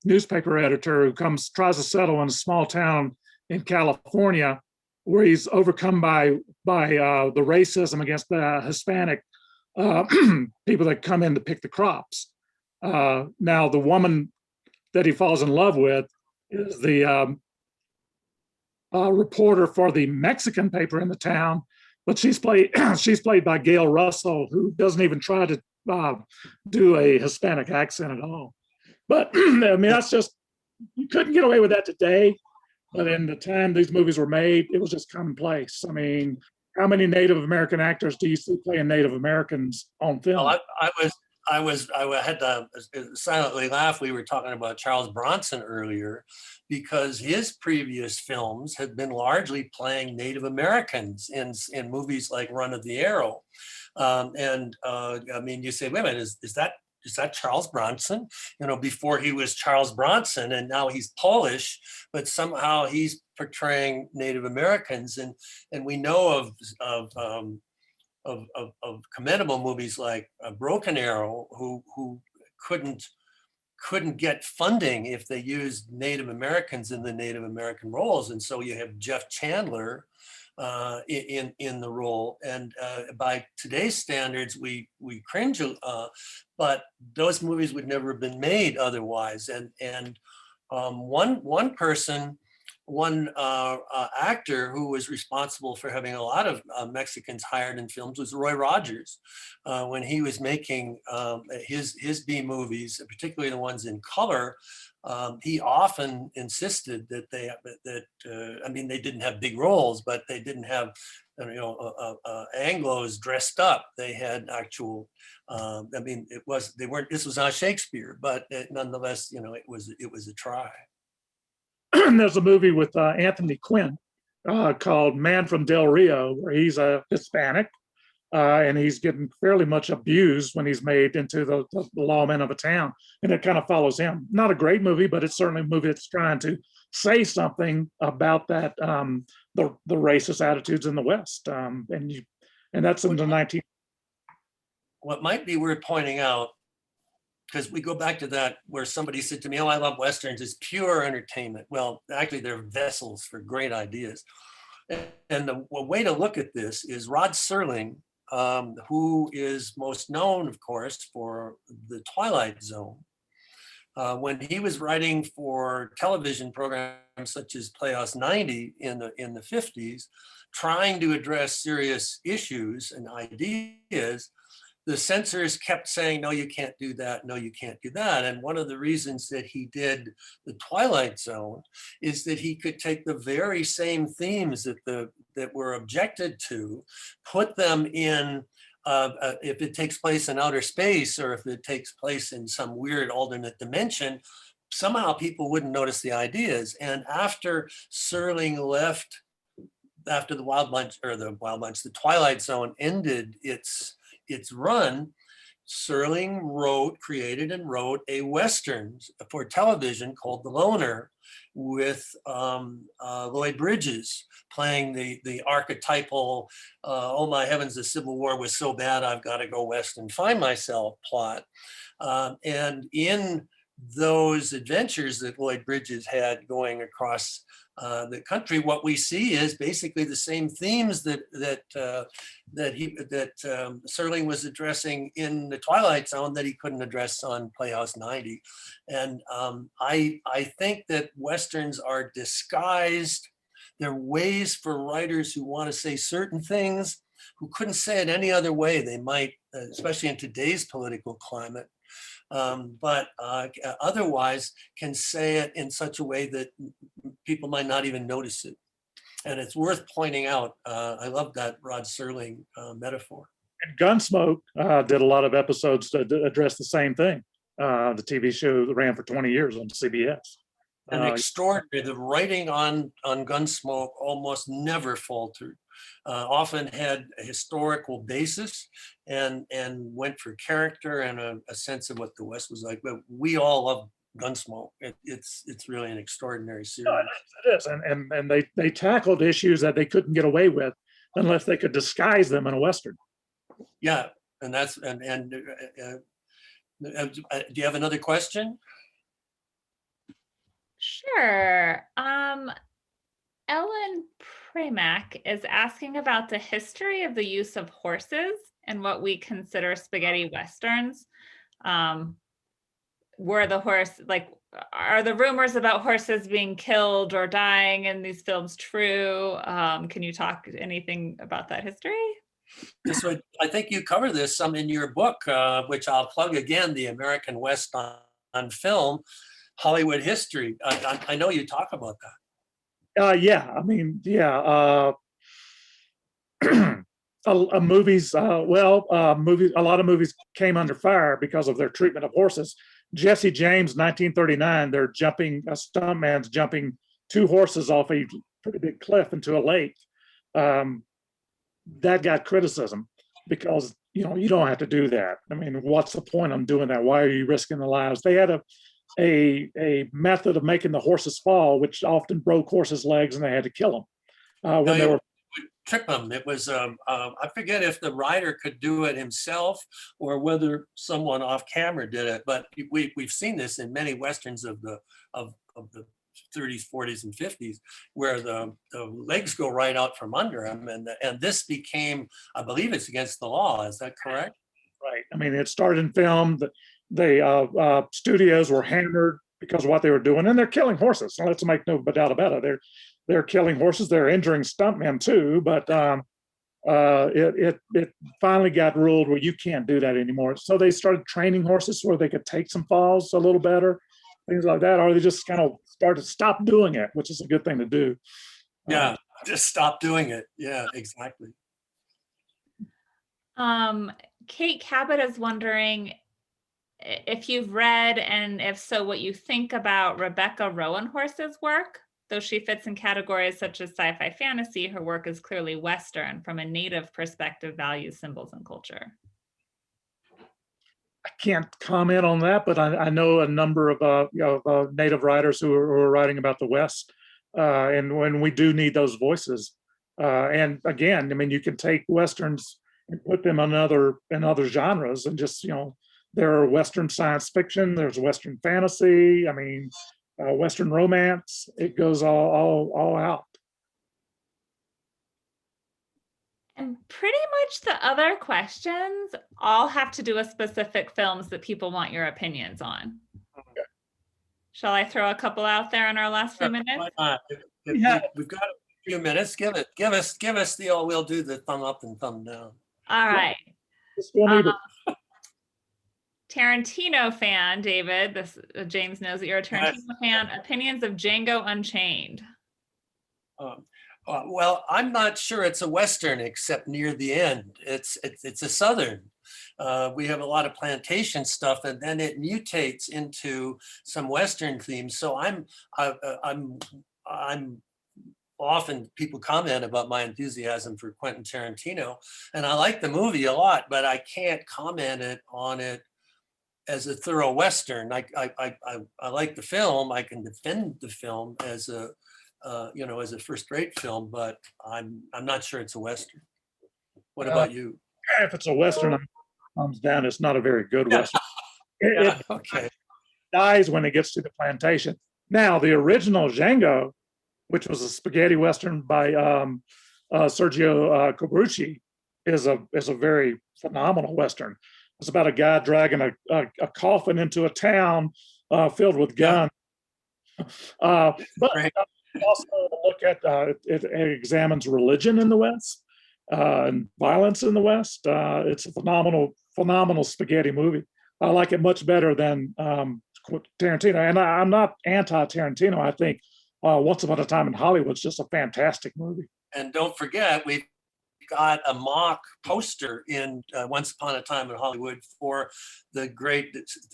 newspaper editor who tries to settle in a small town in California, where he's overcome by the racism against the Hispanic people that come in to pick the crops. Now, the woman that he falls in love with is the reporter for the Mexican paper in the town, but she's played by Gail Russell, who doesn't even try to do a Hispanic accent at all. But that's just, you couldn't get away with that today. But in the time these movies were made, it was just commonplace. How many Native American actors do you see playing Native Americans on film? Well, I had to silently laugh. We were talking about Charles Bronson earlier, because his previous films had been largely playing Native Americans in movies like Run of the Arrow. I mean, you say, wait a minute, is that Charles Bronson? You know, before he was Charles Bronson, and now he's Polish, but somehow he's portraying Native Americans. And we know of commendable movies like Broken Arrow, who couldn't get funding if they used Native Americans in the Native American roles, and so you have Jeff Chandler in the role. And by today's standards, we cringe, but those movies would never have been made otherwise. And one actor who was responsible for having a lot of Mexicans hired in films was Roy Rogers. When he was making his B movies, particularly the ones in color, he often insisted that I mean, they didn't have big roles, but they didn't have, Anglos dressed up. They had actual, I mean, this was not Shakespeare, but nonetheless, it was a try. There's a movie with Anthony Quinn called Man from Del Rio, where he's a Hispanic, and he's getting fairly much abused when he's made into the lawman of a town, and it kind of follows him. Not a great movie, but it's certainly a movie that's trying to say something about that, the racist attitudes in the West, and that's in the 19. What might be worth pointing out, because we go back to that where somebody said to me, "Oh, I love Westerns, it's pure entertainment." Well, actually, they're vessels for great ideas. And the way to look at this is Rod Serling, who is most known, of course, for the Twilight Zone. When he was writing for television programs such as Playhouse 90 in the 50s, trying to address serious issues and ideas, the censors kept saying, "No, you can't do that. No, you can't do that." And one of the reasons that he did the Twilight Zone is that he could take the very same themes that were objected to, put them in, if it takes place in outer space or if it takes place in some weird alternate dimension, somehow people wouldn't notice the ideas. And after Serling left, after the Twilight Zone ended its run, Serling created and wrote a Western for television called The Loner, with Lloyd Bridges playing the archetypal, "Oh my heavens, the Civil War was so bad, I've got to go west and find myself" plot. And in those adventures that Lloyd Bridges had going across the country, what we see is basically the same themes that Serling was addressing in the Twilight Zone that he couldn't address on Playhouse 90. And I think that Westerns are disguised. They're ways for writers who want to say certain things who couldn't say it any other way. They might, especially in today's political climate, but otherwise can say it in such a way that people might not even notice it. And it's worth pointing out. I love that Rod Serling metaphor. And Gunsmoke did a lot of episodes to address the same thing. The TV show that ran for 20 years on CBS. And extraordinary. The writing on Gunsmoke almost never faltered. Often had a historical basis and went for character and a sense of what the West was like. But we all love Gunsmoke. It's really an extraordinary series. No, it is, and they tackled issues that they couldn't get away with unless they could disguise them in a Western. Yeah, and that's do you have another question? Sure. Ellen Pramack is asking about the history of the use of horses and what we consider spaghetti westerns. Are the rumors about horses being killed or dying in these films true? Can you talk anything about that history? So I think you cover this some in your book, which I'll plug again, The American West on Film, Hollywood History. I know you talk about that. Yeah, I mean, yeah. movies, movies, a lot of movies came under fire because of their treatment of horses. Jesse James, 1939, they're jumping, a stuntman's jumping 2 horses off a pretty big cliff into a lake. That got criticism because, you don't have to do that. I mean, what's the point of doing that? Why are you risking the lives? They had a method of making the horses fall, which often broke horses' legs, and they had to kill them when they were trip them. It was I forget if the rider could do it himself or whether someone off camera did it, but we've seen this in many westerns of the 30s, 40s, and 50s, where the legs go right out from under him, and this became, I believe it's against the law. Is that correct? Right. I mean, it started in film. The studios were hammered because of what they were doing, and they're killing horses. So let's make no doubt about it. They're killing horses. They're injuring stuntmen too. But it finally got ruled where you can't do that anymore. So they started training horses where they could take some falls a little better, things like that, or they just kind of started to stop doing it, which is a good thing to do. Yeah, just stop doing it. Yeah, exactly. Kate Cabot is wondering if you've read, and if so, what you think about Rebecca Roanhorse's work. Though she fits in categories such as sci-fi fantasy, her work is clearly Western from a native perspective, values, symbols, and culture. I can't comment on that, but I know a number of native writers who are writing about the West, and when we do need those voices. And again, I mean, you can take Westerns and put them in other genres, and just there are Western science fiction, there's Western fantasy. I mean, Western romance. It goes all out. And pretty much the other questions all have to do with specific films that people want your opinions on. Okay. Shall I throw a couple out there in our last few minutes? Why not? We've got a few minutes. Give us the old, we'll do the thumb up and thumb down. All right. Tarantino fan, David. James knows that you're a Tarantino fan. Opinions of Django Unchained. Well, I'm not sure it's a Western except near the end. It's a Southern. We have a lot of plantation stuff, and then it mutates into some Western themes. So I'm often people comment about my enthusiasm for Quentin Tarantino, and I like the movie a lot, but I can't comment on it as a thorough Western. I like the film. I can defend the film as a as a first-rate film, but I'm not sure it's a Western. What about you? If it's a Western, comes down, it's not a very good Western. Okay. It dies when it gets to the plantation. Now, the original Django, which was a spaghetti Western by Sergio Corbucci, is a very phenomenal Western. It's about a guy dragging a coffin into a town filled with guns. But also look at it examines religion in the West and violence in the West. It's a phenomenal spaghetti movie. I like it much better than Tarantino, and I'm not anti-Tarantino. I think Once Upon a Time in Hollywood is just a fantastic movie. And don't forget, we've got a mock poster in Once Upon a Time in Hollywood for the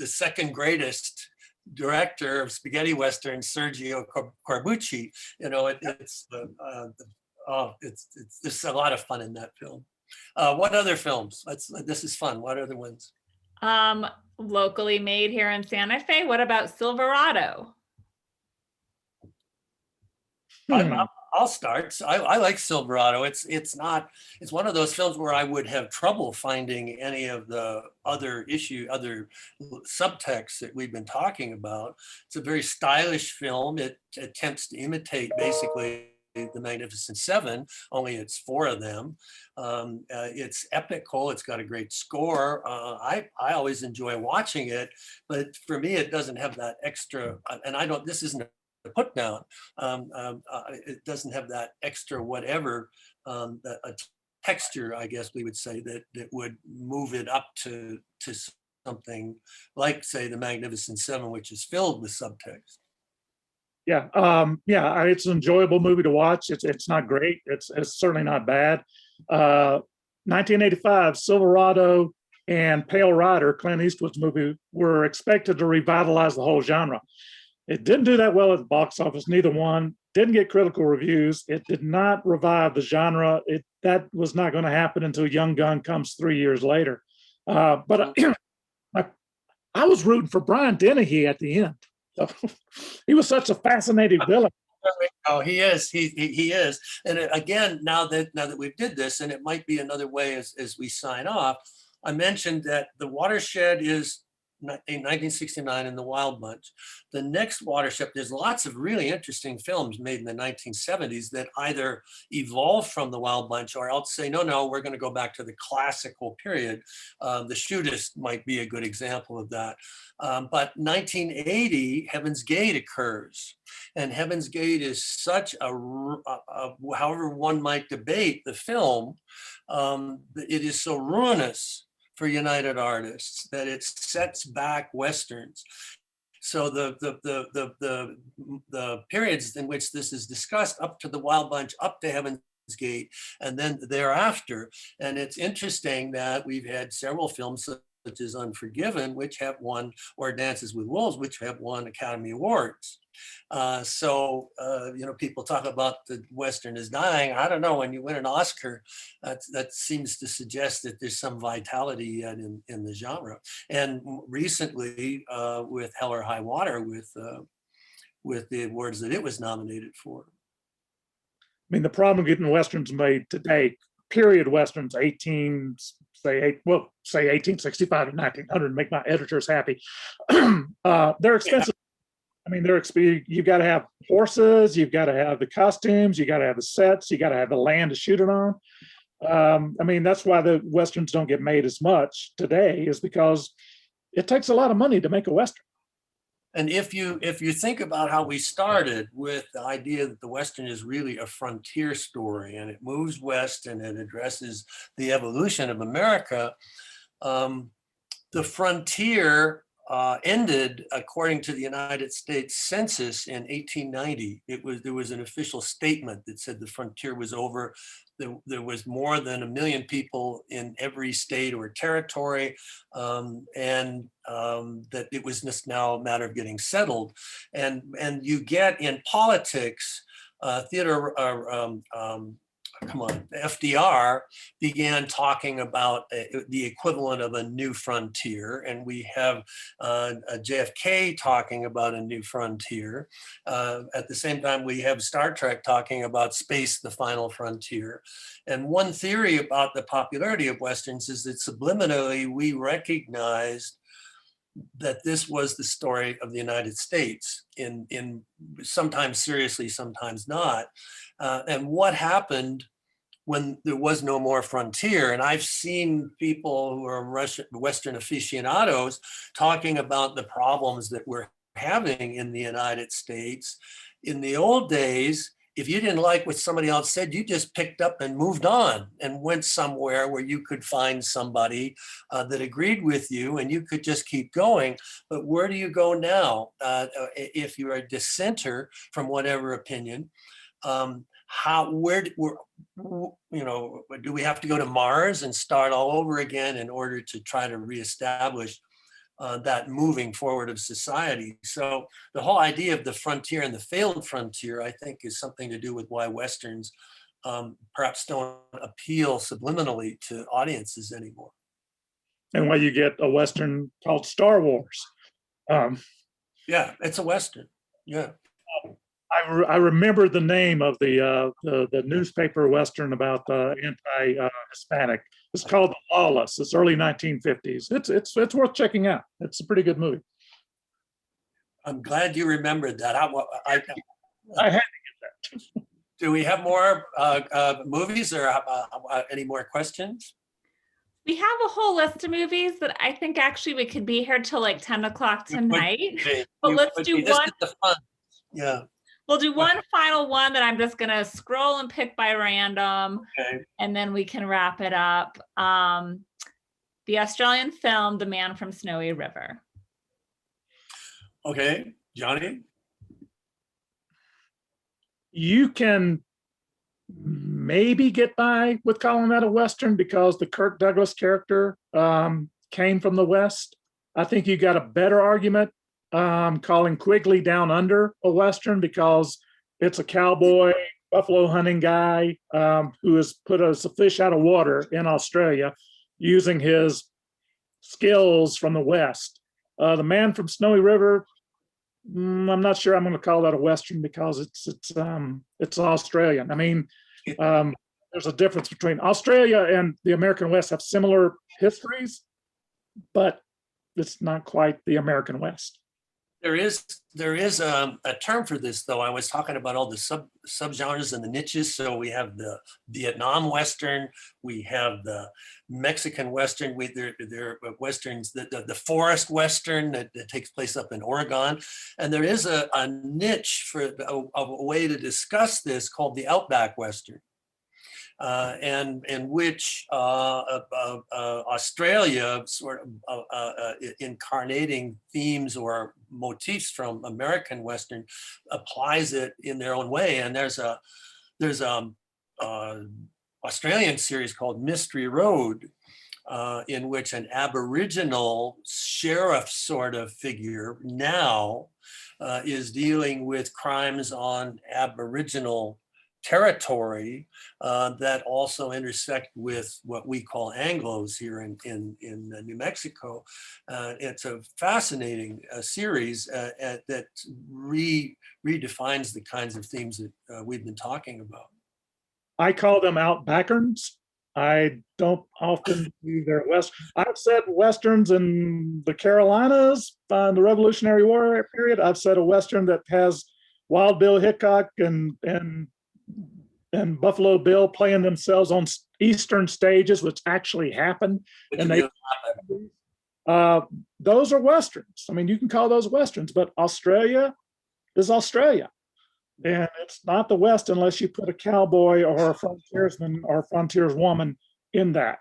second greatest director of spaghetti Western, Sergio Corbucci. It's just a lot of fun in that film. What other films? This is fun. What other ones? Locally made here in Santa Fe. What about Silverado? I'll start. I like Silverado. It's one of those films where I would have trouble finding any of the other subtexts that we've been talking about. It's a very stylish film. It attempts to imitate basically the Magnificent Seven, only it's 4 of them. It's epical. It's got a great score. I always enjoy watching it, but for me, it doesn't have that extra, and this isn't put down. It doesn't have that extra whatever, a texture, I guess we would say, that would move it up to something like, say, the Magnificent Seven, which is filled with subtext. Yeah, it's an enjoyable movie to watch. It's not great. It's certainly not bad. 1985, Silverado and Pale Rider, Clint Eastwood's movie, were expected to revitalize the whole genre. It didn't do that well at the box office, neither one. Didn't get critical reviews. It did not revive the genre. That was not going to happen until Young Gun comes 3 years later. But I was rooting for Brian Dennehy at the end. He was such a fascinating villain. Oh, he is. He is. And again, now that we did this, and it might be another way as we sign off, I mentioned that the watershed is in 1969 in The Wild Bunch. The next watershed, there's lots of really interesting films made in the 1970s that either evolve from The Wild Bunch or else say, no, we're going to go back to the classical period. The Shootist might be a good example of that. But 1980, Heaven's Gate occurs. And Heaven's Gate is such however one might debate the film, it is so ruinous for United Artists that it sets back Westerns. So the periods in which this is discussed up to The Wild Bunch, up to Heaven's Gate, and then thereafter. And it's interesting that we've had several films such as Unforgiven, which have won, or Dances with Wolves, which have won Academy Awards. People talk about the Western is dying. I don't know, when you win an Oscar, that seems to suggest that there's some vitality yet in the genre. And recently, with Hell or High Water, with the awards that it was nominated for. I mean, the problem getting Westerns made today, period Westerns, say 1865 to 1900, make my editors happy. They're expensive. Yeah. I mean, you've got to have horses, you've got to have the costumes, you got to have the sets, you got to have the land to shoot it on. I mean, that's why the Westerns don't get made as much today, is because it takes a lot of money to make a Western. And if you think about how we started with the idea that the Western is really a frontier story and it moves west and it addresses the evolution of America, the frontier ended, according to the United States Census, in 1890. There was an official statement that said the frontier was over. There was more than 1 million people in every state or territory, and that it was just now a matter of getting settled. And you get in politics, FDR began talking about the equivalent of a new frontier, and we have JFK talking about a new frontier. At the same time, we have Star Trek talking about space, the final frontier. And one theory about the popularity of Westerns is that subliminally we recognized that this was the story of the United States, in sometimes seriously, sometimes not. And what happened when there was no more frontier? And I've seen people who are Western aficionados talking about the problems that we're having in the United States. In the old days, if you didn't like what somebody else said, you just picked up and moved on and went somewhere where you could find somebody that agreed with you, and you could just keep going. But where do you go now if you're a dissenter from whatever opinion? Do we have to go to Mars and start all over again in order to try to reestablish that moving forward of society? So the whole idea of the frontier and the failed frontier, I think, is something to do with why Westerns perhaps don't appeal subliminally to audiences anymore. And why you get a Western called Star Wars. Yeah, it's a Western. Yeah. I remember the name of the newspaper Western about anti-Hispanic. It's called The Lawless. It's early 1950s. It's worth checking out. It's a pretty good movie. I'm glad you remembered that. I had to get that. Do we have more movies or any more questions? We have a whole list of movies that I think actually we could be here till like 10 o'clock tonight. But let's do one. This is the fun. Yeah. We'll do one final one that I'm just going to scroll and pick by random, and then we can wrap it up. The Australian film, The Man from Snowy River. Okay, Johnny? You can maybe get by with calling that a Western because the Kirk Douglas character came from the West. I think you got a better argument calling Quigley Down Under a Western because it's a cowboy, buffalo hunting guy who has put a fish out of water in Australia using his skills from the West. The Man from Snowy River, I'm not sure I'm going to call that a Western because it's Australian. I mean, there's a difference between Australia and the American West have similar histories, but it's not quite the American West. There is a term for this, though. I was talking about all the subgenres and the niches. So we have the Vietnam Western, we have the Mexican Western, there are Westerns, the Forest Western that takes place up in Oregon. And there is a niche for a way to discuss this called the Outback Western. And in which Australia sort of incarnating themes or motifs from American Western applies it in their own way. And there's a Australian series called Mystery Road, in which an Aboriginal sheriff sort of figure now is dealing with crimes on Aboriginal territory that also intersect with what we call Anglos here in New Mexico. It's a fascinating series that redefines the kinds of themes that we've been talking about. I call them Outbackerns. I don't often do their West. I've said Westerns in the Carolinas, the Revolutionary War period. I've said a Western that has Wild Bill Hickok and Buffalo Bill playing themselves on Eastern stages, which actually happened. And those are Westerns. I mean, you can call those Westerns, but Australia is Australia. And it's not the West unless you put a cowboy or a frontiersman or frontierswoman in that.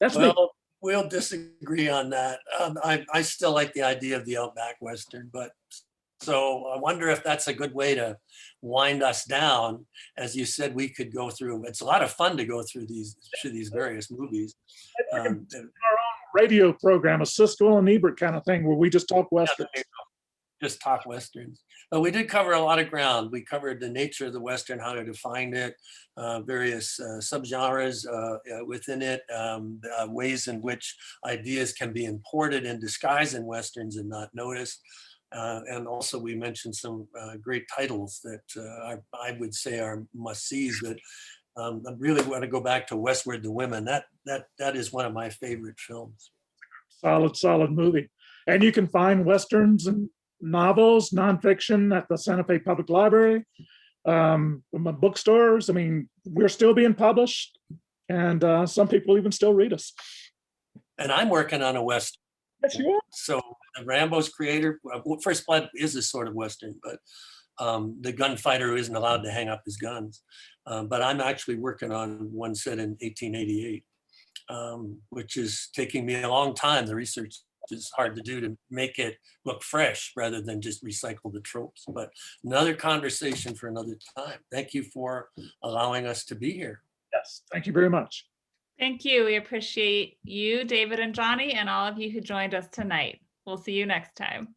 That's me. We'll disagree on that. I still like the idea of the Outback Western, but so I wonder if that's a good way to wind us down. As you said, we could go through, it's a lot of fun to go through these various movies. Our own radio program, a Siskel and Ebert kind of thing, where we just talk Westerns. Just talk Westerns. But we did cover a lot of ground. We covered the nature of the Western, how to define it, various subgenres within it, ways in which ideas can be imported and disguised in Westerns and not noticed. And also we mentioned some great titles that I would say are must-sees, but I really want to go back to Westward the Women. That is one of my favorite films. Solid movie. And you can find Westerns and novels, nonfiction at the Santa Fe Public Library, bookstores. I mean, we're still being published, and some people even still read us. And I'm working on a Western. Yes, you are. So Rambo's creator, First Blood is a sort of Western, but the gunfighter who isn't allowed to hang up his guns. But I'm actually working on one set in 1888, which is taking me a long time. The research is hard to do to make it look fresh rather than just recycle the tropes. But another conversation for another time. Thank you for allowing us to be here. Yes, thank you very much. Thank you. We appreciate you, David and Johnny, and all of you who joined us tonight. We'll see you next time.